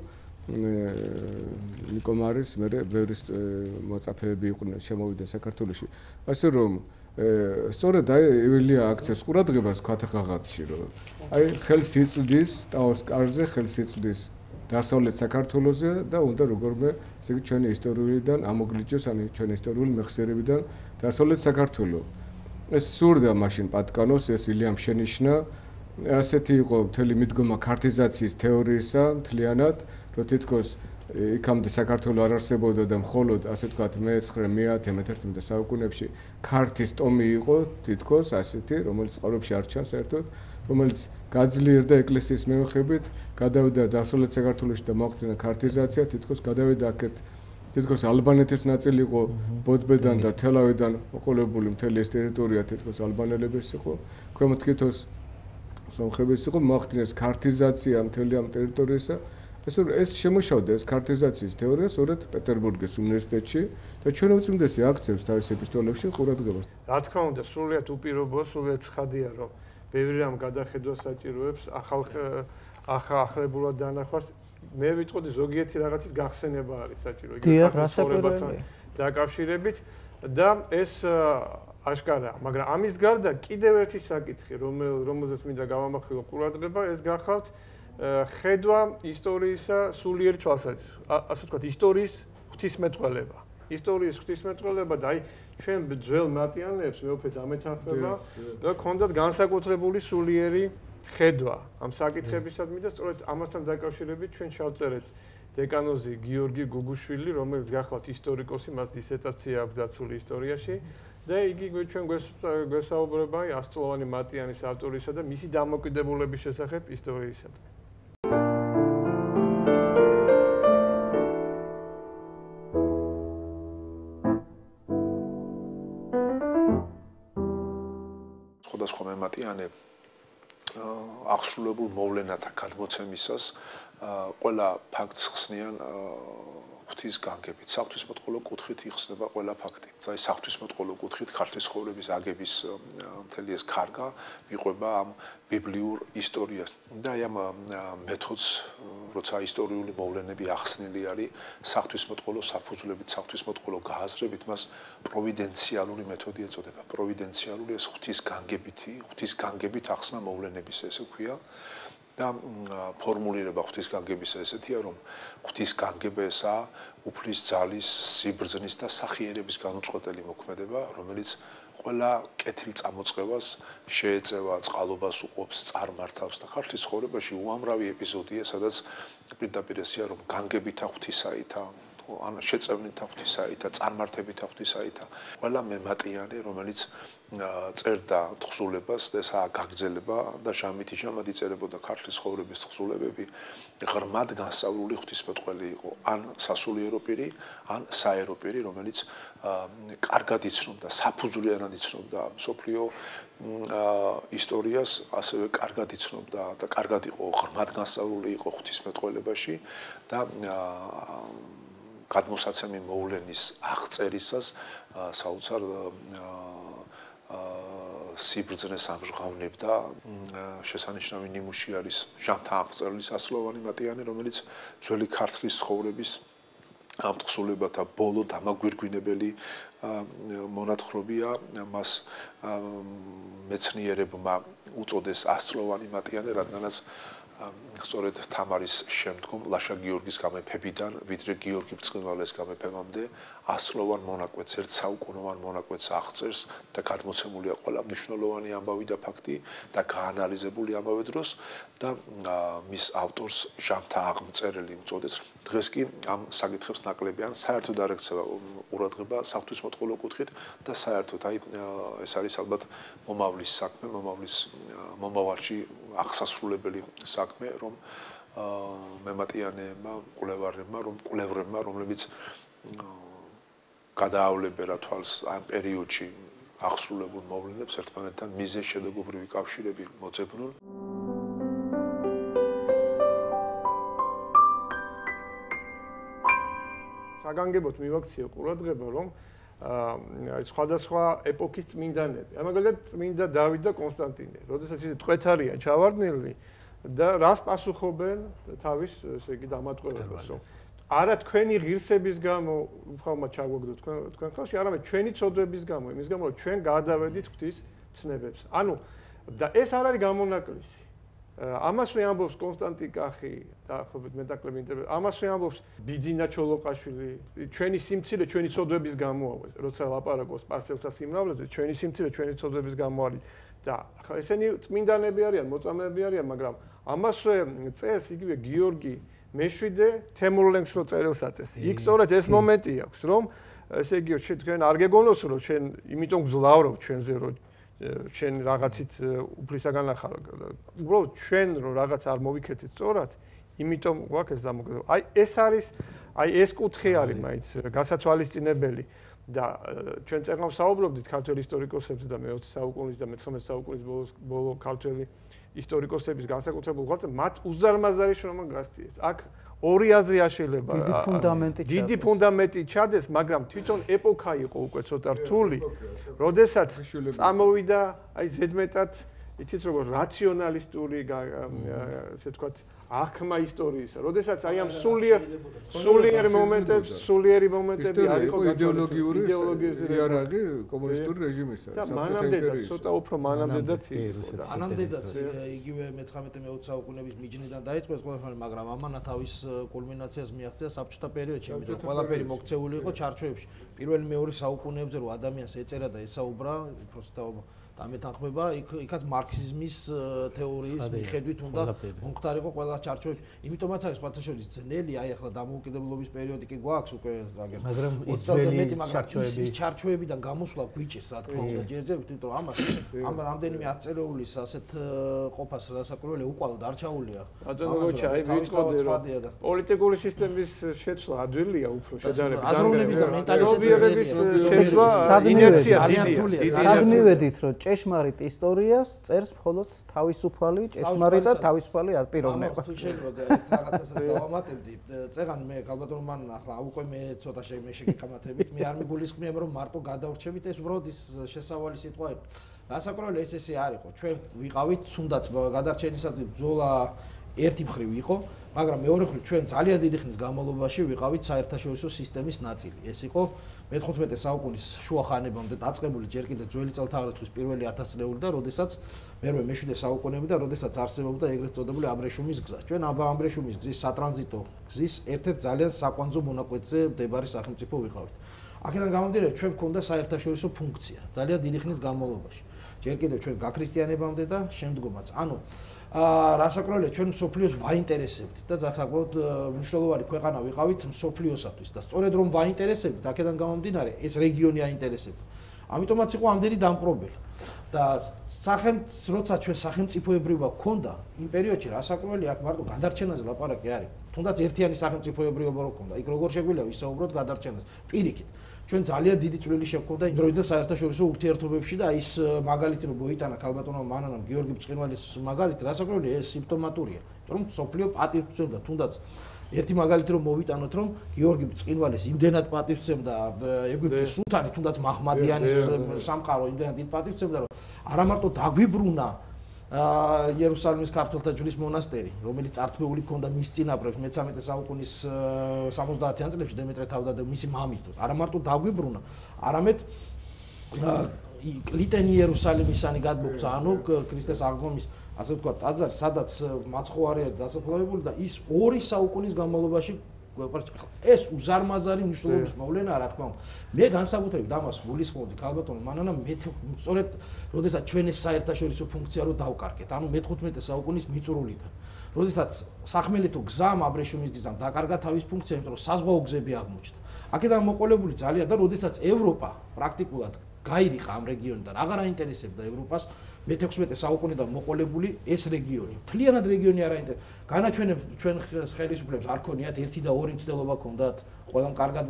ნიკო მარის მე ბევრი მოწაფეები იყვნენ შემოვიდნენ საქართველოში ასე რომ სწორედ აი ეველია აქცევს ყურადღებას ქათახაღატში რომ აი ხელს იწვდის ტაოს კარზე ხელს იწვდის დასავლეთ საქართველოზე და უნდა როგორმე ესე იგი ჩვენი ისტორიულიდან ამოგლიჯოს ან ჩვენი ისტორიული მეხსიერებიდან დასავლეთ საქართველოს ეს სურდა მაშინ პატკანოს ეს ილიამ შენიშნა ასეთი იყო მთელი მიდგომა ქართიზაციის თეორიისა მთლიანად რომ თითქოს იქამდე საქართველოს არ არსებობდა და მხოლოდ ასე ვთქვათ მე-9 საუკუნეებში ქართის ტომი იყო თითქოს ასეთი რომელიც წყაროებში არ ჩანს საერთოდ რომელიც გაძლიერდა ეკლესიის მეოხებით გადავიდა დასავლეთ საქართველოში და მოახდინა ქართიზაცია თითქოს გადავიდა აქეთ თითქოს ალბანეთის ნაწილი იყო ბოდბედან და თელავიდან მოყოლებული მთელი ეს ტერიტორია თითქოს ალბანელების იყო ქვემოთ თითქოს სომხების იყო მოახდინეს ქართიზაცია მთელი ამ ტერიტორიისა ესე რომ ეს შემოშავდა ეს ქართიზაციის თეორია სწორედ პეტერბურგის უნივერსიტეტში და ჩვენ უწმინდესი აქცევს თავის ეპისტოლებში ყურადღებას რა თქმა უნდა სრულიად უპირობოა სრულიად ცხადია რომ ბევრი რამ გადახედვა საჭიროებს ახლებურად დაანახვას მე ვიტყოდი ზოგიერთი რაღაცის გახსენება არის საჭირო იგი დაკავშირებით და ეს აშკარაა მაგრამ ამის გარდა კიდევ ერთი საკითხი რომელზეც მინდა გავამახვილო ყურადღება ეს გახავთ ხედვა ისტორიისა სულიერ თვალსაზრისით ასე ვთქვათ ისტორიის ღვთისმეტყველება და აი ჩვენ ძველ მატიანეებს მეუფე დამეთანხმება და ქონდათ განსაკუთრებული სულიერი ხედვა ამ საკითხებისადმი და სწორედ ამასთან დაკავშირებით ჩვენ შევწერეთ დეკანოზი გიორგი გუგუშვილი რომელიც გახლავთ ისტორიკოსი მას დისერტაცია აქვს დაცული ისტორიაში და იგი ჩვენ გვესაუბრება 100 წლოვანი მატიანის ავტორისა და მისი დამოკიდებულების შესახებ ისტორიისადმი სხვადასხვა მემატიანე აღსრულებულ მოვლენათა გადმოცემისას ყველა ფაქტს ხსნიან ღვთის განგებით. საღვთისმოწყალო კუთხით იხსნება ყველა ფაქტი. აი საღვთისმოწყალო კუთხით ქართლის ცხოვრების აგების მთელი ეს ქარგა მიყვება ამ ბიბლიურ ისტორიას. და აი ამ მეთოდს, როცა ისტორიული მოვლენები ახსნილი არის საღვთისმოწყალო საფუძვლებით, საღვთისმოწყალო გააზრებით, მას პროვიდენციალური მეთოდი ეწოდება. პროვიდენციალური ეს ღვთის განგებით ახსნა მოვლენების, ესე ვქვია. და ფორმულირება ღვთის განგებისა ესეთია, რომ ღვთის განგება ესაა უფლის ძალის, სიბრძნის და სახიერების განუწყვეტელი მოქმედება, რომელიც ყველა კეთილწამოწყებას შეეწევა, წყალობას უყოფს, წარმართავს და ქართლის ცხოვრებაში უამრავი ეპიზოდია, სადაც პირდაპირ ესია, რომ განგებითა ღვთისაითა, ან შეწევნითა ღვთისაითა, წარმართებითა ღვთისაითა, ყველა მემატიანე, რომელიც წერდა თხზულებას და ესაა გაგრძელება და ჟამითი ჟამად იწერებოდა ქართლის ცხოვრების თხზულებები, ღრმად განსწავლული ღვთისმეტყველი იყო, ან სასულიერო პირი, ან საერო პირი, რომელიც კარგად იცნობდა, საფუძვლიანად იცნობდა მსოფლიო ისტორიას, ასევე კარგად იცნობდა და კარგად იყო, ღრმად განსწავლული იყო ღვთისმეტყველებაში და გადმოსაცემი მოვლენის აღწერისას საოცარ სიბრძნეს ამჟღავნებდა. შესანიშნავი ნიმუში არის ჟამთა აღწერილი სასლოვანი მატიანე, რომელიც ძველი ქართლის ცხოვრების ამ თხზულებათა ბოლო დამაგვირგვინებელი მონათხრობია. მას მეცნიერებმა უწოდეს ასლოვანი მატიანე, რადგანაც სწორედ თამარის შემდგომ ლაშა გიორგის გამეფებიდან ვიდრე გიორგი ბრწყინვალეს გამეფებამდე ასლოვან მონაკვეთს, ერთ საუკუნოვან მონაკვეთს აღწერს და გადმოცემულია ყველა მნიშვნელოვანი ამბავი და ფაქტი და გაანალიზებული ამავე დროს და მის ავტორს ჟამთა აღმწერელი უწოდეს. დღეს კი ამ საკითხებს ნაკლები ან საერთოდ არ ექცევა ყურადღება საღვთისმოწყალო კუთხით და საერთოდ აი ეს არის ალბათ მომავლის საქმე, მომავალში აღსასრულებელი საქმე, რომ მემატიანეებმა, კვლევარებმა, რომლებიც გადაავლებენ რა თვალს ამ პერიოდში აღსრულებულ მოვლენებს ერთმანეთთან მიზეზ შედეგობრივი კავშირები მოძებნουν. საგანგებოდ მივაქციე ყურადღება, რომ სხვადასხვა ეპოქის წმინდანები, მაგალითად წმინდა დავით და კონსტანტინე, როდესაც ისე ტყვეთარიან ჩავარდნილი და რას პასუხობენ თავის, ესე იგი, დამატყუებებს. არა თქვენი ღირსების გამო უბრალოდ ჩაგვაგდოთ თქვენ ხელში, არამედ ჩვენი ცოდვების გამო, იმის გამო, რომ ჩვენ გადავედით ღვთის ცნებებს. ანუ და ეს არ არის გამონაკლისი. ამასვე ამბობს კონსტანტინ კახი დაახლოებით მეტაკლები ინტერვიუ. ამასვე ამბობს ბიძინა ჩოლოყაშვილი. ჩვენი სიმცირე, ჩვენი ცოდვების გამო, როცა ლაპარაკობს სპარსელთა სიმრავლეზე, ჩვენი სიმცირე, ჩვენი ცოდვების გამო არის და ახლა ესენი წმინდანები არიან, მოწამეები არიან, მაგრამ ამასვე წელს იგივე გიორგი მეშვიდე თემურლენგს რო წერილს აწეს. იქ სწორედ ეს მომენტი აქვს, რომ ესე იგი თქვენ არ გეგონოს, რომ ჩვენ იმიტომ გძლავრობ ჩვენზე, რომ ჩვენ რაღაცით უფლისაგან ახარო. უბრალოდ ჩვენ რომ რაღაც არ მოვიქეთეთ სწორად, იმიტომ გვაქვს ეს დამოკიდებულება. აი ეს არის, აი ეს კუთხე არის მაინც გასათვალისწინებელი და ჩვენ წეგნავ საუბრობდით ქართველ ისტორიკოსებს და მე-20 საუკუნის და მე-19 საუკუნის ბოლო ქართველი ისტორიკოსების განსაკუთრებულ ღვაწლს მათ უზარმაზარი შრომა გასწიეს. აქ ორი აზრი აშლება. დიდი ფუნდამენტი ჩადეს, მაგრამ თვითონ ეპოქა იყო უკვე ცოტა რთული, როდესაც წამოვიდა აი ზედმეტად იცით როგორ რაციონალისტური ესე ვთქვათ აღქმა ისტორიისა, როდესაც აი ამ სულიერი მომენტები არ იყო იდეოლოგიური იარაღი კომუნისტური რეჟიმისა. და მანამდეც ცოტა უფრო მანამდეც იყო. მანამდეც იგივე მე-19-20 საუკუნეების მიჯნიდან დაიწყო ეს ყველაფერი, მაგრამ ამანა თავის კულმინაციას მიაღწია საბჭოთა პერიოდში, იმიტომ რომ ყველაფერი მოქცეული იყო ჩარჩოებში. პირველი მეორე საუკუნეებზე რომ ადამიანს ეწერა და ესაუბრა, უბრალოდ დამეთანხმება, იქაც მარქსიზმის თეორიის მიხედვით უნდა მომხდარიყო ყველა ჩარჩოებში. იმიტომაც არის სხვათაშორის ძნელი, აი ახლა დამოუკიდებლობის პერიოდი კი გვაქვს უკვე, მაგრამ ის ჩარჩოებიდან გამოსვლა გვიჭეს, რა თქმა უნდა, ჯერჯერობით, იმიტომ რომ ამ რამდენიმე ათწლეულის ასეთ ყოფას რასაკვირველია უყავდა, არ ჩაულია. ბატონო გოჩა, აი ვიტყოდე რომ პოლიტიკური სისტემის შეცვლა ადვილია უფრო შედარებით. აზროვნების და მენტალიტეტის შეცვლა ინერცია ძალიან რთულია. სად მივედით, რომ ჭეშმარიტ ისტორიას წერს მხოლოდ თავისუფალი, ჭეშმარიტად თავისუფალი პიროვნება. თუ შეიძლება რაღაცასაც დავამატებდი, წეგან მე ალბათ რომ მან ახლა უკვე მე ცოტა შეგეკამათებით, მე არ მიგულისხმიებ რომ მარტო გადავრჩებით, ეს უბრალოდ ის შესავალი სიტყვა იყო. გასაკროელი ესე არ იყო. ჩვენ ვიყავით, თუნდაც გადარჩენისათვის ბრძოლა ერთი მხრივ იყო, მაგრამ მეორე მხრივ ჩვენ ძალიან დიდი ხნის განმავლობაში ვიყავით საერთაშორისო სისტემის ნაწილი. ეს იყო მე-15 საუკუნის შუა ხანებამდე დაწყებული ჯერ კიდევ ძველი წელთაღრიცხვის პირველი 1000 წლეული და როდესაც მე-7 საუკუნეები და როდესაც არსებობდა ეგრეთ წოდებული აბრეშუმის გზა. ჩვენ ამ აბრეშუმის გზის სატრანზიტო გზის ერთ-ერთ ძალიან საკვანძო მონაკვეთზე მდებარე სახელმწიფო ვიყავით. აქედან გამომდინარე ჩვენ გვქონდა საერთაშორისო ფუნქცია ძალიან დიდი ხნის განმავლობაში. ჯერ კიდევ ჩვენ გაქრისტიანებამდე და შემდგომაც. ანუ რასაკროელია ჩვენ მსოფლიოს ვაინტერესებდით და საკმაოდ მნიშვნელოვანი ქვეყანა ვიყავით მსოფლიოსათვის და სწორედ რომ ვაინტერესებდით, აქედან გამომდინარე ეს რეგიონი აინტერესებდა. ამიტომაც იყო ამდენი დამპყრობელი. და როცა ჩვენ სახელმწიფოებრიობა გქონდა იმ პერიოდში რასაკროელი აქ მარტო გადარჩენაზე ლაპარაკი არის. თუნდაც ერთიანი სახელმწიფოებრიობა რო გქონდა, იქ როგორ შეგვიძლია ვისაუბროთ გადარჩენაზე. პირიქით ჩვენ ძალიან დიდი წვლილი შეგვქონდა იმ დროიდან საერთაშორისო ურთიერთობებში და ის მაგალითი რომ მოიტანა ქალბატონმა მანანამ გიორგი ბრწყინვალის მაგალითი რასაკროელი ეს სიმპტომატურია იმიტომ რომ სოფლიო პატივცემდა თუნდაც ერთი მაგალითი რომ მოვიტანოთ რომ გიორგი ბრწყინვალის იმდენად პატივცემდა ეგვიპტის სულთანი თუნდაც მაჰმადიანის სამყარო იმდენად დიდ პატივცემდა რომ არა მარტო დაგვიბრუნა იერუსალიმის ქართველთა ჯვრის მონასტერი, რომელიც წართმეული ჰქონდა მის წინაპრებს მე-13 საუკუნის 70-იან წლებში დემეტრე თავდადე მისი მამის დროს. არა მარტო დაგვიბრუნა, არამედ კლიტენი იერუსალიმისანი გადმოგცა, ანუ ქრისტეს აღდგომის, ასე ვთქვათ, ტაძარი, სადაც მაცხოვარი არის დასაფლავებული და ის 2 საუკუნის განმავლობაში ეს უზარმაზარი მნიშვნელობის მოვლენაა, რა თქმა უნდა. მე განსაკუთრებით ამას გულისხმობდი ქალბატონო მანანა მე სწორედ როდესაც ჩვენ ეს საერთაშორისო ფუნქცია რო დავკარგეთ, ანუ მე-15 საუკუნის მიწურულიდან. როდესაც სახმელეთო გზამ აბრეშუმის გზამ დაკარგა თავის ფუნქცია, იმიტომ რომ საზღვაო გზები აღმოჩნდა. აქედან მოყოლებული ძალიან და როდესაც ევროპა პრაქტიკულად გაირიყა ამ რეგიონიდან, აღარ აინტერესებდა ევროპას მე-16 საუკუნიდან მოყოლებული ეს რეგიონი. მთლიანად რეგიონი არ აინტერესებდა. განაჩვენებ ჩვენ ხელისუფლებს არ ქონიათ ერთი და ორი მცდელობა ქონდათ. ყველამ კარგად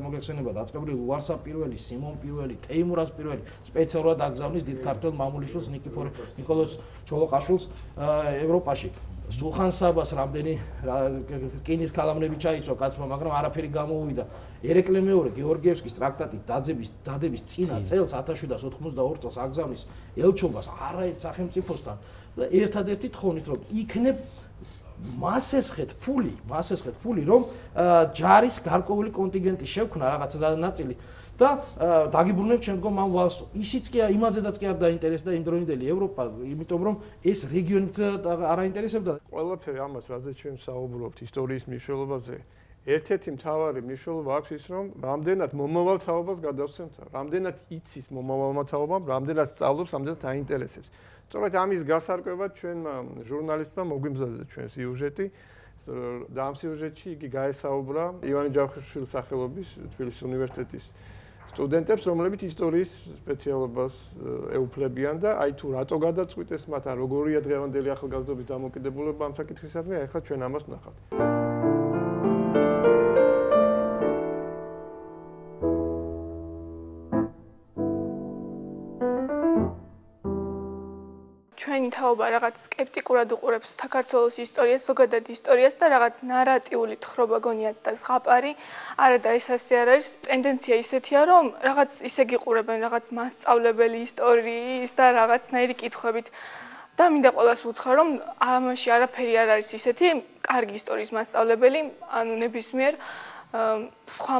მოგეხსენება დაწყებული ლუარსა პირველი, სიმონ პირველი, თეიმურაზ პირველი, სპეციალურად აგზავნის დიდ ქართველ მამულიშვილს ნიკოლოზ ჩოლოყაშვილს ევროპაში. სულხან საბას რამდენი რკინის ქალამნები ჩაიცვა კაცმა, მაგრამ არაფერი გამოუვიდა. ერეკლე მეორე გეორგიევსკის ტრაქტატის დადების წინა წელს 1792 წელს აგზავნის ელჩობას არაერთ სახელმწიფოსთან და ერთადერთი თხოვნით რომ იქნებ მასესხეთ ფული რომ ჯარის გარკვეული კონტინგენტი შევქნა რაღაც ნაწილი და დაგიბრუნებ შემდგომ ამ ვალს. ისიც კი იმაზედაც კი არ დაინტერესდა იმ დროინდელი ევროპა, იმიტომ რომ ეს რეგიონი არ აინტერესებდა. ყველაფერი ამას, რაზეც ჩვენ საუბრობთ ისტორიის მნიშვნელობაზე, ერთ-ერთი მთავარი მნიშვნელობა აქვს ის, რომ რამდენად მომავალ თაობას გადავსემთ, რამდენად იცის მომავალმა თაობამ, რამდენად სწავლობს, რამდენად აინტერესებს. სწორედ ამის გასარკვევად ჩვენმა ჟურნალისტმა მოგვიმზადა ჩვენ სიუჟეტი და ამ სიუჟეტში იგი გაესაუბრა ივანე ჯავახიშვილის სახელობის თბილისის უნივერსიტეტის სტუდენტებს, რომლებიც ისტორიის სპეციალობას ეუფლებიან და აი თუ რატო გადაწყვიტეს მათ, როგორია დღევანდელი ახალგაზრდობის დამოკიდებულება ამ საკითხისადმი, ახლა ჩვენ ამას ვნახავთ. ჩვენი თაობა რაღაც სკეპტიკურად უყურებს საქართველოს ისტორიას, ზოგადად ისტორიას და რაღაც ნარატიული თხრობა გონიათ და ზღაპარი. არა და ეს ასე არ არის. ტენდენცია ისეთია, რომ რაღაც ისე გიყურებენ რაღაც მასწავლებელი ისტორიის და რაღაცნაირი კითხვებით. და მინდა ყველას უთხრა, რომ ამაში არაფერი არ არის ისეთი კარგი ისტორიის მასწავლებელი, ანუ ნებისმიერ სხვა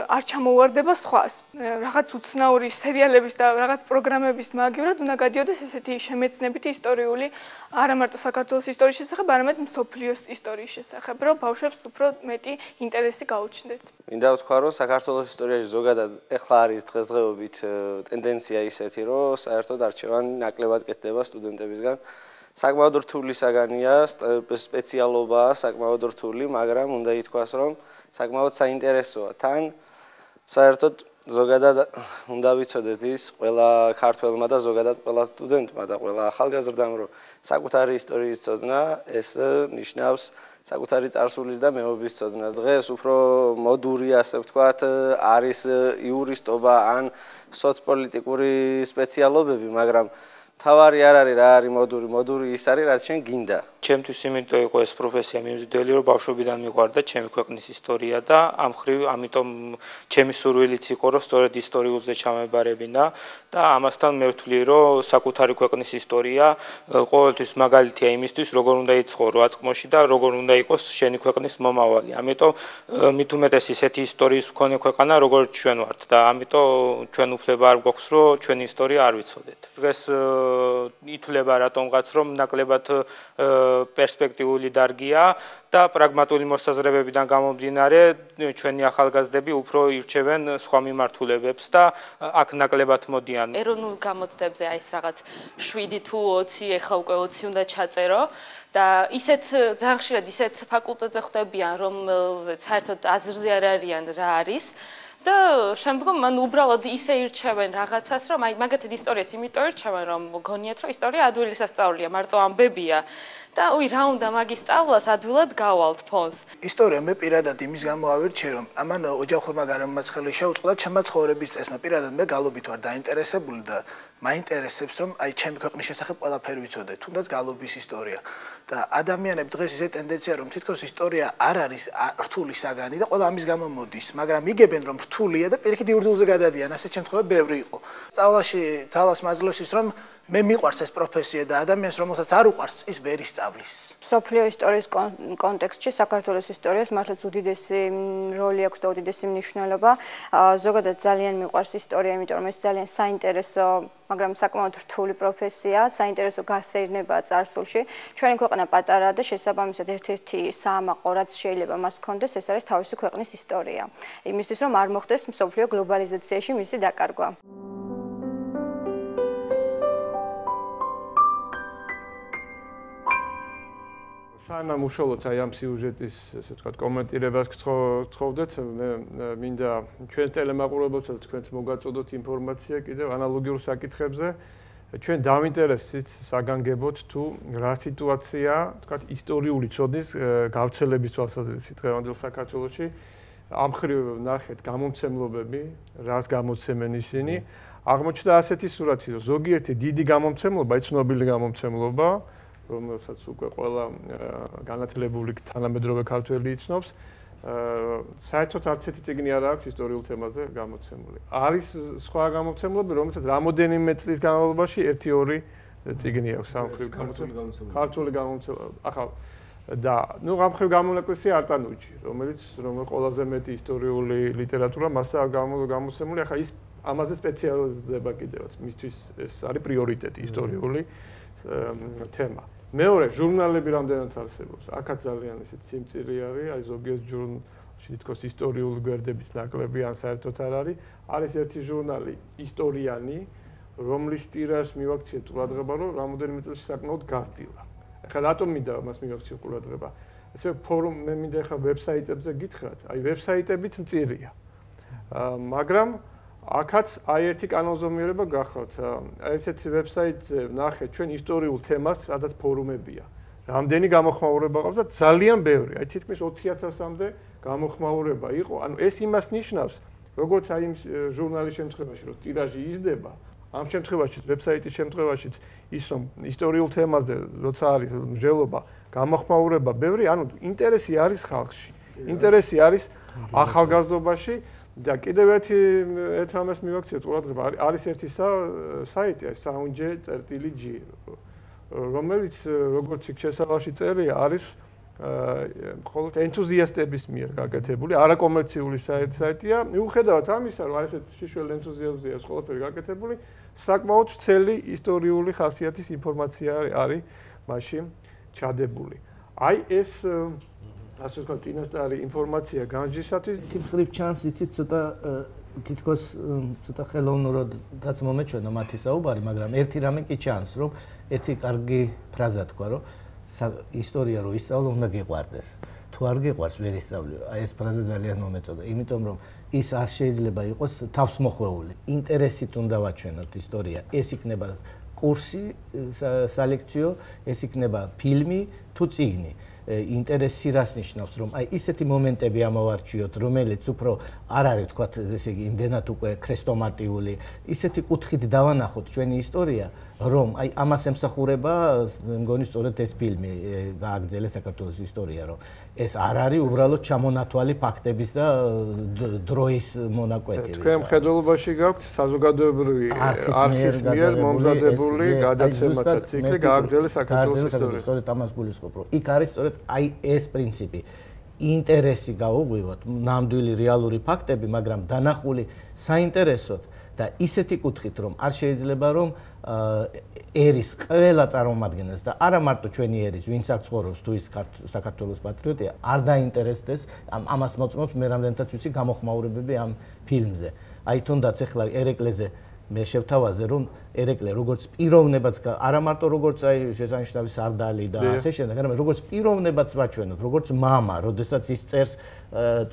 არ ჩამოუვარდება სხვას. რაღაც უცნაური სერიალების და რაღაც პროგრამების მაგივრად უნდა გადიოდეს ესეთი შემეცნებითი ისტორიული, არა მარტო საქართველოს ისტორიის შესახებ, არამედ მსოფლიოს ისტორიის შესახებ, რომ ბავშვებს უფრო მეტი ინტერესი გაუჩნდეთ. მინდა ვთქვა, რომ საქართველოს ისტორიაში ზოგადად ეხლა არის დღესდღეობით ტენდენცია ისეთი, რომ საერთოდ არჩევანი ნაკლებად კეთდება სტუდენტებისგან. საკმაოდ რთული საგანია, სპეციალობაა საკმაოდ რთული, მაგრამ უნდა ითქვას, რომ საკმაოდ საინტერესოა. თან საერთოდ ზოგადად უნდა ვიცოდეთ ის ყველა ქართველმა და ზოგადად ყველა სტუდენტმა და ყველა ახალგაზრდამ, რომ საკუთარი ისტორიის ცოდნა ეს ნიშნავს საკუთარი წარსულის და მეობის ცოდნას. დღეს უფრო მოდური, ასე ვთქვათ, არის იურისტობა ან სოციოპოლიტიკური სპეციალობები, მაგრამ თავარი არ არის რა არის მოდური ის არის რაც შენ გინდა. ჩემთვის იმიტომ იყო ეს პროფესია მიმზიდველი, რომ ბავშვობიდან მიყვარდა ჩემი ქვეყნის ისტორია და ამ ხრივ ამიტომ ჩემი სურვილიც იყო, რომ სწორედ ისტორიულზე ჩამებარებინა და ამასთან მე ვთვლი, რომ საკუთარი ქვეყნის ისტორია ყოველთვის მაგალითია იმისთვის, როგორ უნდა იცხოვრო აწმოში და როგორ უნდა იყოს შენი ქვეყნის მომავალი. ამიტომ მით უმეტეს ისეთი ისტორიის მქონე ქვეყანა, როგორც ჩვენ ვართ და ამიტომ ჩვენ უფლება არ გვაქვს, რომ ჩვენი ისტორია არ ვიცოდეთ. დღეს ითვლება რატომღაც, რომ ნაკლებად პერსპექტიული დარგია და პრაგმატული მოსაზრებებიდან გამომდინარე ჩვენი ახალგაზრდები უფრო ირჩევენ სხვა მიმართულებებს და აქ ნაკლებად მოდიან. ეროვნულ გამოცდებზე აი ეს რაღაც 7 თუ 20 ეხლა უკვე 20 უნდა ჩაწერო და ისეთ ძალიან ხშირად ისეთ ფაკულტეტზე ხვდებიან, რომელზეც საერთოდ აზრზე არ არიან რა არის. და შემდგომ მან უბრალოდ ისე ირჩევენ რაღაცას, რომ აი მაგათად ისტორიას იმიტომ ირჩევენ, რომ გონიათ, რომ ისტორია ადვილი სასწაულია, მარტო ამბებია. და რა უნდა მაგის სწავლას ადვილად გავალთ ფონს. ისტორია მე პირადად იმის გამო ავირჩიე, რომ ამან ოჯახურმა გარემომაცხელი შეუწყდა ჩემმა ცხოვრების წესმა. პირადად მე გალობით ვარ დაინტერესებული და მაინტერესებს, რომ აი ჩემი ქვეყნის შესახებ ყველაფერი ვიცოდე, თუნდაც გალობის ისტორია. და ადამიანები დღეს ისე ტენდენცია, რომ თითქოს ისტორია არ არის რთული საგანი და ყველა ამის გამო მოდის, მაგრამ იგებენ, რომ რთულია და პირიქით იურდულზე გადადიან, ასეთ შემთხვევები ბევრი იყო. სწავლაში თალას მაძლევს ის, რომ მე მიყვარს ეს პროფესია და ადამიანს რომელსაც არ უყვარს ის ვერ ისწავლის. სოფლიო ისტორიის კონტექსტში საქართველოს ისტორიას მართლაც უდიდესი როლი აქვს და უდიდესი მნიშვნელობა. ზოგადად ძალიან მიყვარს ისტორია, იმიტომ რომ ეს ძალიან საინტერესო, მაგრამ საკმაოდ რთული პროფესია, საინტერესო გასეირნება წარსულში. ჩვენი ქვეყანა პატარაა და შესაბამისად ერთ-ერთი საამაყო, რაც შეიძლება მას ჰქონდეს, ეს არის თავისი ქვეყნის ისტორია. იმისთვის რომ არ მოხდეს მსოფლიო გლობალიზაციაში მისი დაკარგვა. სანამ უშუალოდ აი ამ სიუჟეტის, ესე ვთქვათ, კომენტირებას გთხოვდეთ, მე მინდა ჩვენს ტელემაყურებელსაც თქვენს მოგაწოდოთ ინფორმაცია კიდევ ანალოგიურ საკითხებზე. ჩვენ დავინტერესდით საგანგებოდ თუ რა სიტუაცია, ვთქვათ, ისტორიული ცოდნის გავრცელების თვალსაზრისით დღევანდელ საქართველოში. ამ ხრივ ნახეთ გამომცემლობები, რას გამოცემენ ისინი. აღმოჩნდა ასეთი სურათი, რომ ზოგიერთი დიდი გამომცემლობა, ცნობილი გამომცემლობა, რომელსაც უკვე ყველა განათლებული თანამედროვე ქართველი იცნობს, საერთოდ არც ერთი წიგნი არ აქვს ისტორიულ თემაზე გამოცემული. არის სხვა გამოცემლობები, რომელსაც რამოდენიმე წლის განმავლობაში 1-2 წიგნი აქვს სამხრივ გამოცემული. ქართული გამოცემლობა. ახლა და ნუ ამ ხრივ გამონაკლისია არტანუჯი, რომელიც ყველაზე მეტი ისტორიული ლიტერატურა მასა გამოცემული. ახლა ის ამაზე სპეციალიზდება კიდევაც. მისთვის ეს არის პრიორიტეტი ისტორიული თემა. მეორე ჟურნალები რამდენად არსებობს? აქაც ძალიან ისეთ სიმწირი არის, აი ზოგიერთ ჟურნალში თითქოს ისტორიული გვერდების ნაკლები ან საერთოდ არ არის. არის ერთი ჟურნალი ისტორიანი, რომლის ტირაჟს მივაქციეთ ყურადღება, რომ რამოდენიმე წელს საკმაოდ გაზრდილა. ახლა რატომ მინდა მას მივაქციო ყურადღება? ესე მე მინდა ახლა ვებსაიტებზე გითხრათ, აი ვებსაიტებიც მწირია. მაგრამ აქაც აი ერთი კანონზომიერება გახავთ. ერთ-ერთი ვებსაიტზე ნახეთ ჩვენ ისტორიულ თემას, სადაც ფორუმებია. რამდენი გამოხმაურება ყავს და ძალიან ბევრი, აი თითქმის 20,000-მდე გამოხმაურება იყო. ანუ ეს იმას ნიშნავს, როგორც აი იმ ჟურნალის შემთხვევაში, რომ ტირაჟი იზრდება, ამ შემთხვევაში ვებსაიტის შემთხვევაში ის რომ ისტორიულ თემაზე როცა არის მსჯელობა, გამოხმაურება ბევრი, ანუ ინტერესი არის ხალხში. ინტერესი არის ახალგაზრდობაში და კიდევ ერთ რამეს მივაქციეთ ყურადღება, არის ერთი საიტი, soundje.g, რომელიც როგორც იქ შესავალში წერია, არის მხოლოდ ენთუზიასტების მიერ გაკეთებული, არაკომერციული საიტია. მიუხედავად ამისა, რომ ესეთ შიშველ ენთუზიაზმზე არის ყველაფერი გაკეთებული, საკმაოდ ვრცელი ისტორიული ხასიათის ინფორმაცია არის მასში ჩადებული. აი ეს ასე ვთქვათ, წინასწარი ინფორმაცია განჯისათვის თითქმის ჩანს იცით ცოტა თითქოს ცოტა ხელოვნურად რაც მომეჩვენა მათი საუბარი, მაგრამ ერთი რამე კი ჩანს, რომ ერთი კარგი ფრაზა თქვა, რომ ისტორია რო ისწავლო, უნდა გიყვარდეს. თუ არ გიყვარს, ვერ ისწავლო. აი ეს ფრაზა ძალიან მომეწონა, იმიტომ რომ ის არ შეიძლება იყოს თავსმოხვეული. ინტერესით უნდა ვაჩვენოთ ისტორია. ეს იქნება კურსი, სალექციო, ეს იქნება ფილმი თუ წიგნი. ინტერესი რას ნიშნავს, რომ აი ისეთი მომენტები ამოვარჩიოთ, რომელიც უფრო არ არის თქვათ, ესე იგი, იმდენად უკვე ქრესტომატიული, ისეთი კუთხით დავანახოთ ჩვენი ისტორია, რომ აი ამას ემსახურება, მე მგონი სწორედ ეს ფილმი გააგრძელეს საქართველოს ისტორია, რომ ეს არ არის უბრალოდ ჩამონათვალი ფაქტების და დროის მონაკვეთი. თქვენ მხედველობაში გაქვთ საზოგადოებრივი არქის მიერ მომზადებული გადაცემათა ციკლი გააგრძელეს საქართველოს ისტორია. სწორედ ამას გულისხმობ, რომ იქ არის სწორედ აი ეს პრინციპი. ინტერესი გაუღვივოთ, ნამდვილი რეალური ფაქტები, მაგრამ დანახული საინტერესოდ და ისეთი კუთხით, რომ არ შეიძლება რომ ერის ყველა წარმომადგენელს და არა მარტო ჩვენი ერის, ვინც აქ ცხოვრობს, თუ ის საქართველოს პატრიოტია, არ დაინტერესდეს, ამას მოწმობს მე რამდენადაც ვიცი გამოხმაურებები ამ ფილმზე. აი თუნდაც ახლა ერეკლეზე მე შევთავაზე, რომ ერეკლე როგორც პიროვნებაც არა მარტო როგორც აი შესანიშნავი სარდალი და ასე შემდეგ, არამედ როგორც პიროვნებაც ვაჩვენოთ, როგორც мама, როდესაც ის წერს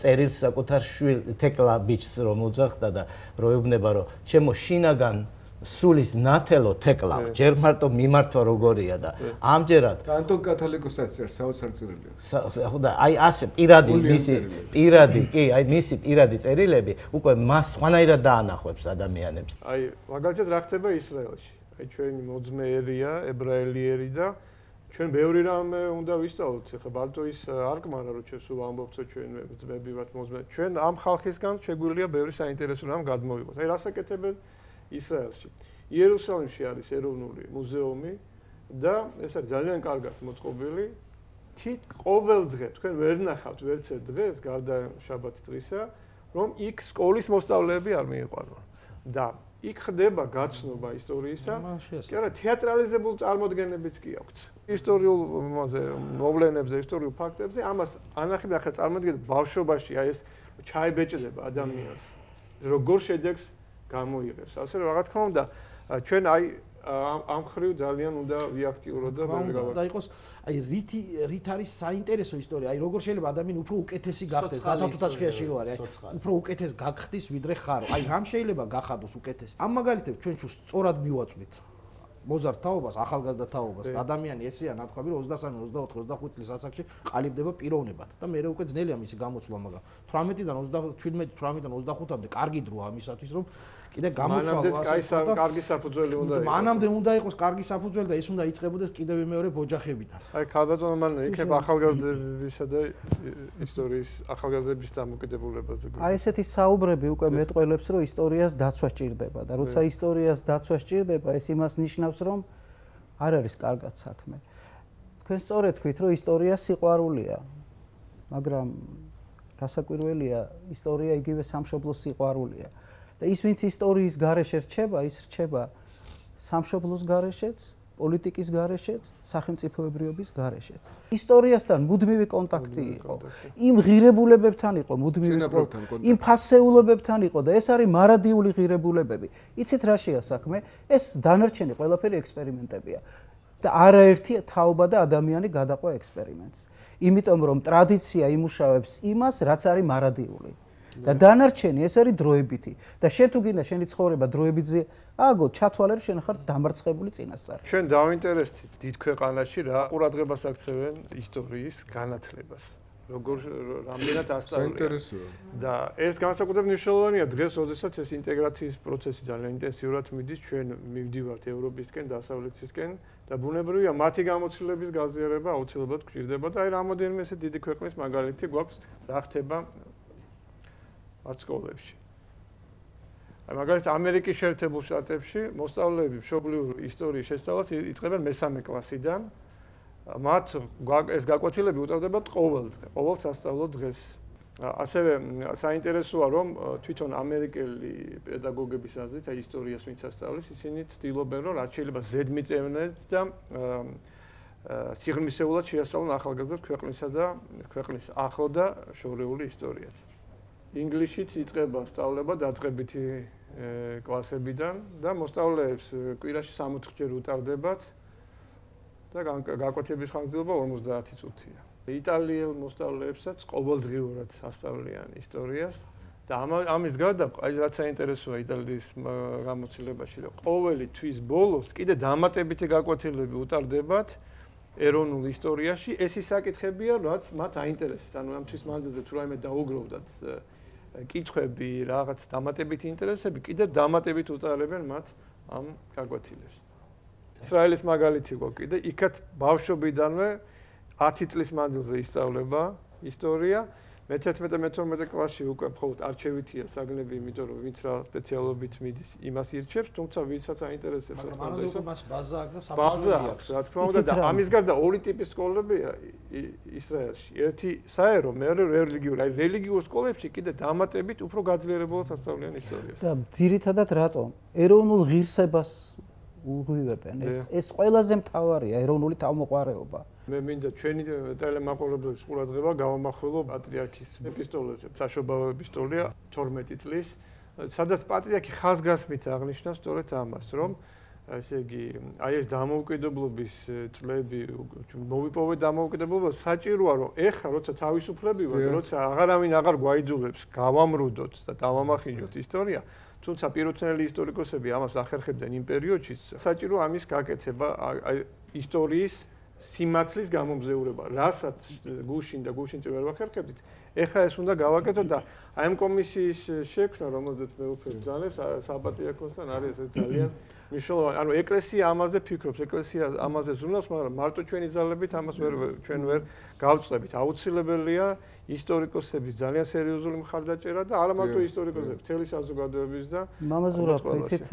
წერილს საკუთარ შვილ თეკლა ბიჭს რომ უძახდა და როებნება რომ ჩემო შინაგან სულის ნათელო თეკლა ჯერ მარტო მიმართვა როგორია და ამჯერად ანტონ კათოლიკოსაც წერს საოცარ წერილებს. ხო და აი ასე პირადი მისი პირადი წერილები უკვე მას სხვანაირად დაანახავს ადამიანებს. აი მაგალითად რა ხდება ისრაელში. აი ჩვენი მოძმე ერია, ებრაელი ერი და ჩვენ ბევრი რამე უნდა ვისწავლოთ. ხა მარტო ის არ გმარა რომ ჩვენ სულ ამბობთ რომ ჩვენ ძმები ვართ მოძმე. ჩვენ ამ ხალხისგან შეგვიძლია ბევრი საინტერესო რამ გადმოვიღოთ. აი რასაკეთებენ ისრაელში. იერუსალიმში არის ეროვნული მუზეუმი და ეს არის ძალიან კარგად მოწყობილი. თით ყოველ დღე თქვენ ვერ ნახავთ ვერც ერთ დღეს გარდა შაბათი დღისა, რომ იქ სკოლის მოსწავლეები არ მიიყვანონ. და იქ ხდება გაცნობა ისტორიისა. კი არა, თეატრალიზებულ წარმოდგენებიც კი აქვს. ისტორიულ მოვლენებზე, ისტორიულ ფაქტებზე ამას ანახები ახლა წარმოდგენთ ბავშვობაში აი ეს ჩაებეჭდება ადამიანს. როგორ შედეგს გამოიღებს. ასე რომ რა თქმა უნდა ჩვენ აი ამ ხრივ ძალიან უნდა ვიაქტიუროთ და და იყოს აი რით არის საინტერესო ისტორია. აი როგორ შეიძლება ადამიანი უფრო უკეთესი გახდეს, დათათუთაშხიაში რო არის, აი უფრო უკეთეს გახდის ვიდრე ხარო. აი რამ შეიძლება გახადოს უკეთესი. ამ მაგალითებს ჩვენ სწორად მივაწვით. მოზარდ თაობას, ახალგაზრდა თაობას და ადამიანი ეცია ნათქვამი რომ 23, 24, 25 წლის ასაკში ყალიბდება პიროვნებად და მე უკვე ძნელია მისი გამოცვლა, მაგრამ 18-დან 17-18-დან 25-მდე კარგი დროა ამისათვის რომ კიდე გამოცვალო ასე კარგი საფუძველი უნდა იყოს. მანამდე უნდა იყოს კარგი საფუძველი და ეს უნდა იწყებოდეს კიდევ მეორე ოჯახებიდან. აი ქალბატონო მან იქნებ ახალგაზრდებისა და ისტორიის ახალგაზრდების დამოკიდებულებაზე. აი ესეთი საუბრები უკვე მეტყველებს რომ ისტორიას დაცვა სჭირდება და როცა ისტორიას დაცვა სჭირდება, ეს იმას ნიშნავს რომ არ არის კარგად საქმე. თქვენ სწორედ თქვით რომ ისტორია სიყვარულია, მაგრამ რასაკვირველია, ისტორია იგივე სამშობლოს სიყვარულია. და ის ვინც ისტორიის გარეშე რჩება, ის რჩება სამშობლოს გარეშეც, პოლიტიკის გარეშეც, სახელმწიფოებრიობის გარეშეც. ისტორიასთან მუდმივი კონტაქტი იყო. იმ ღირებულებებთან იყო მუდმივი კონტაქტი. იმ ფასეულობებთან იყო და ეს არის მარადიული ღირებულებები. იცით რა შეა საქმე? ეს დანარჩენი ყველაფერი ექსპერიმენტებია. და არაერთი თაობა და ადამიანი გადაყვა ექსპერიმენტს. იმიტომ რომ ტრადიცია იმუშავებს იმას, რაც არის მარადიული. და დანარჩენი ეს არის დროებითი და შენ თუ გინდა შენი ცხოვრება დროებითზე აგო ჩათვალე რომ შენ ხარ დამარცხებული წინასწარ. ჩვენ დავინტერესდით დიდ ქვეყანაში რა ყურადღებას აქცევენ ისტორიის განათლებას. როგორ რამდენად ასწავლიან. საინტერესოა. და ეს განსაკუთრებით მნიშვნელოვანია დღეს, როდესაც ეს ინტეგრაციის პროცესი ძალიან ინტენსიურად მიდის, ჩვენ მივდივართ ევროპისკენ, დასავლეთისკენ და ბუნებრივია მათი გამოცდილების გაზიარება აუცილებლად გვჭირდება და აი რამოდენიმე ესე დიდი ქვეყნის მაგალითი გვაქვს რა ხდება მათ სკოლებში. აი მაგალითად ამერიკის შეერთებულ შტატებში მოსწავლეები მშობლიური ისტორიის შესწავლას იწყებენ მესამე კლასიდან. მათ ეს გაკვეთილები უტარდებათ ყოველ დღე, ყოველ სასწავლო დღეს. ასევე საინტერესოა რომ თვითონ ამერიკელი პედაგოგების აზრით, აი ისტორიას ვინც ასწავლის, ისინი ცდილობენ რომ რაც შეიძლება ზედმიწევნად და სიღრმისეულად შეასწავლონ ახალგაზრდა ქვეყნისა და ქვეყნის ახლო და შორეული ისტორიაც. ინგლისშიც იწყება სწავლება დაწყებითი კლასებიდან და მოსწავლეებს კვირაში 60 ჯერ უტარდებათ და გაკვეთილების ხანგრძლივობა 50 წუთია. იტალიელ მოსწავლეებსაც ყოველდღიურად ასწავლიან ისტორიას და ამის გარდა აი რაც საინტერესოა იტალიის გამოცდილებაში, რომ ყოველი თვის ბოლოს კიდე დამატებითი გაკვეთილები უტარდებათ ეროვნულ ისტორიაში ეს ის საკითხებია, რაც მათ აინტერესებს. ანუ ამ თვის მანძილზე თუ რაიმე დაუგროვდათ კითხვები, რაღაც დამატებითი ინტერესები, კიდევ დამატებით უტარებენ მათ ამ გაკვეთილებს. ისრაელის მაგალითი გქონდა კიდე, იქაც ბავშვობიდანვე 10 წლის მანძილზე ისწავლება ისტორია. მე-11-12 კლასში უკვე მხოლოდ არჩევითია საგნები, იმიტომ რომ ვინც რა სპეციალობით მიდის, იმას ირჩევს, თუმცა ვინცაც აინტერესებს, მაგრამ ანუ უკვე მას ბაზა აქვს და საბრძოლო აქვს, რა თქმა უნდა, და ამის გარდა ორი ტიპის სკოლებია ისრაელში. ერთი საერო, მეორე რელიგიური. აი რელიგიურ სკოლებში კიდე დამატებით უფრო გაძლიერებულად ასწავლიან ისტორიას. და ძირითადად რატომ? ეროვნულ ღირსებას უღვივებენ. ეს ყველაზე მთავარია, ეროვნული თავმოყარეობა. მე მინდა ჩვენი ტელემაყურებლების ყურადღება გავამახვილო პატრიარქის ეპისტოლეზე. საშობაო ეპისტოლია 12 წლის, სადაც პატრიარქი ხაზგასმით აღნიშნავს სწორედ ამას, რომ ესე იგი, აი ეს დამოუკიდებლობის წლები, მოვიპოვეთ დამოუკიდებლობა, საჭიროა რომ ეხლა როცა თავისუფლები ვართ, როცა აღარავინ აღარ გვაიძულებს, გავამრუდოთ და დავამახინჯოთ ისტორია, თუმცა პირუთვნელი ისტორიკოსები ამას ახერხებდნენ იმ პერიოდშიც, საჭირო ამის გაკეთება, აი ისტორიის სიმართლის გამომზეურება, რასაც გუშინ და გუშინწინ ვერ ვახერხებდით, ეხლა ეს უნდა გავაკეთოთ და აი ამ კომისიის შექმნა, რომელზეც მე უფრო ბრძანებს, საპატრიარქოსთან არის ძალიან მნიშვნელოვანი. ანუ ეკლესია ამაზე ფიქრობს, ეკლესია ამაზე ზრუნავს, მაგრამ მარტო ჩვენი ძალებით ამას ჩვენ ვერ გავწყდებით. აუცილებელია ისტორიკოსების ძალიან სერიოზული მხარდაჭერა და არა მარტო ისტორიკოსების, მთელი საზოგადოების და მამაზურა, ვიცით,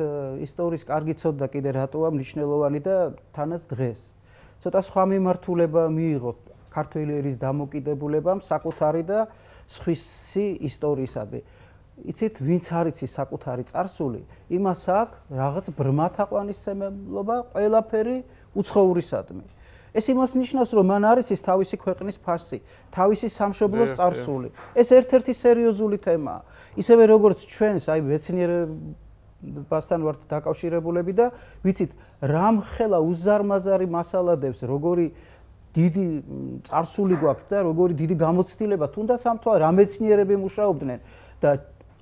ისტორიის კარგი ცოდნა კიდე რატოა მნიშვნელოვანი და თანაც დღეს. ცოტა სხვა მიმართულება მიიღოთ ქართველი ერის დამოკიდებულებამ საკუთარი და სხვისი ისტორიისადმი. იცით, ვინც არის ის საკუთარი წარსული, იმას აქვს რაღაც ბრმათაყვანისმცემლობა ყველაფერი უცხოურისადმი. ეს იმას ნიშნავს, რომ მან არის ის თავისი ქვეყნის ფასი, თავისი სამშობლოს წარსული. ეს ერთ-ერთი სერიოზული თემაა. ისევე როგორც ჩვენს აი მეცნიერებასთან ვართ დაკავშირებულები და ვიცით, რამხელა უზარმაზარი მასალადებს, როგორი დიდი წარსული გვაქვს და როგორი დიდი გამოცდილება, თუნდაც ამ თვა რა მეცნიერები მუშაობდნენ და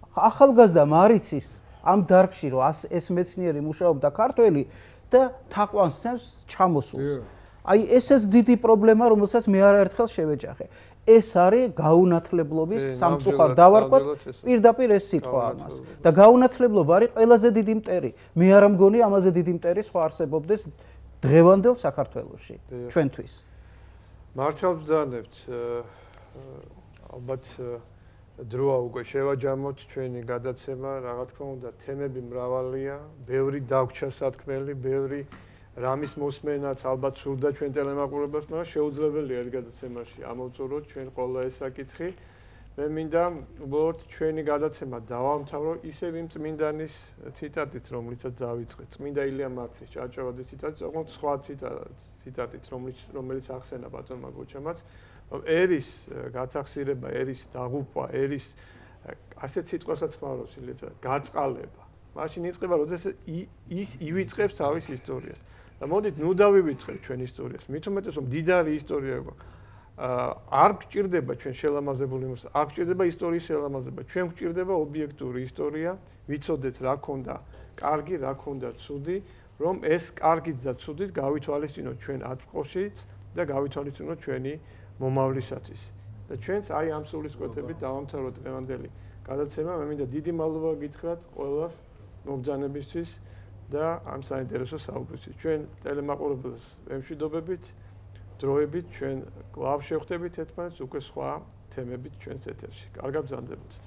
ახალგაზრდამ არიცის ამ დარგში, რომ ეს მეცნიერი მუშაობდა ქართველი და თაყვანს სცემს ჩამოსულს. აი ესეც დიდი პრობლემა, რომელსაც მე არაერთხელ შევეჯახე. ეს არის გაუნათლებლობის სამწუხარ დავარქვათ პირდაპირ ეს სიტყვა ამას. და გაუნათლებლობა არის ყველაზე დიდი მტერი. მე არ მგონი ამაზე დიდი მტერი სხვა არსებობდეს დღევანდელ საქართველოში ჩვენთვის. მართალ ბრძანებთ. ალბათ დროა უკვე შევაჯამოთ ჩვენი გადაცემა, რა თქმა უნდა, თემები მრავალია, ბევრი დაგვრჩა სათქმელი, ბევრი რამის მოსმენაც ალბათ სურდა ჩვენ ტელემაყურებლებს, მაგრამ შეუძლებელია ეს გადაცემაში ამოვწუროთ ჩვენ ყველა ეს საკითხი. მე მინდა უბრალოდ ჩვენი გადაცემა დავამთავრო ისევ იმ წმინდანის ციტატით, რომლიცაც დავიწყე. წმინდა ილია მართლის ჭავჭავაძის ციტატით, ოღონდ სხვა ციტატით, რომელიც ახსენა ბატონმა გოჩამაც, რომ ერის გათახსირება, ერის დაღუპვა, ერის ასეთ სიტყვასაც ხმარობს ილია, გაწყალება. მაშინ იწყება, როდესაც ის ივიწყებს თავის ისტორიას. და მოდით, ნუ დავივიწყებთ ჩვენ ისტორიას. მით უმეტეს, რომ დიდარი ისტორია გვაქვს. არ გჭირდება ჩვენ შელამაზებული მოსა, არ გჭირდება ისტორიის შელამაზება. ჩვენ გჭირდება ობიექტური ისტორია, ვიცოდეთ რა ქონდა კარგი, რა ქონდა ცუდი, რომ ეს კარგით და ცუდით გავითვალისწინოთ ჩვენ ატყოშიც და გავითვალისწინოთ ჩვენი მომავლისათვის. და ჩვენც აი ამ სულისკვეთებით დავამთავროთ დღევანდელი გადაცემა. მე მინდა დიდი მადლობა გითხრათ ყველას მობრძანებისთვის და ამ საინტერესო საუბრისთვის. ჩვენ ტელემაყურებელს ემშვიდობებით, დროებით ჩვენ კლავ შევხვდებით ერთმანეთს უკვე სხვა თემებით ჩვენს ეთერში. კარგად ბრძანდებოდეთ.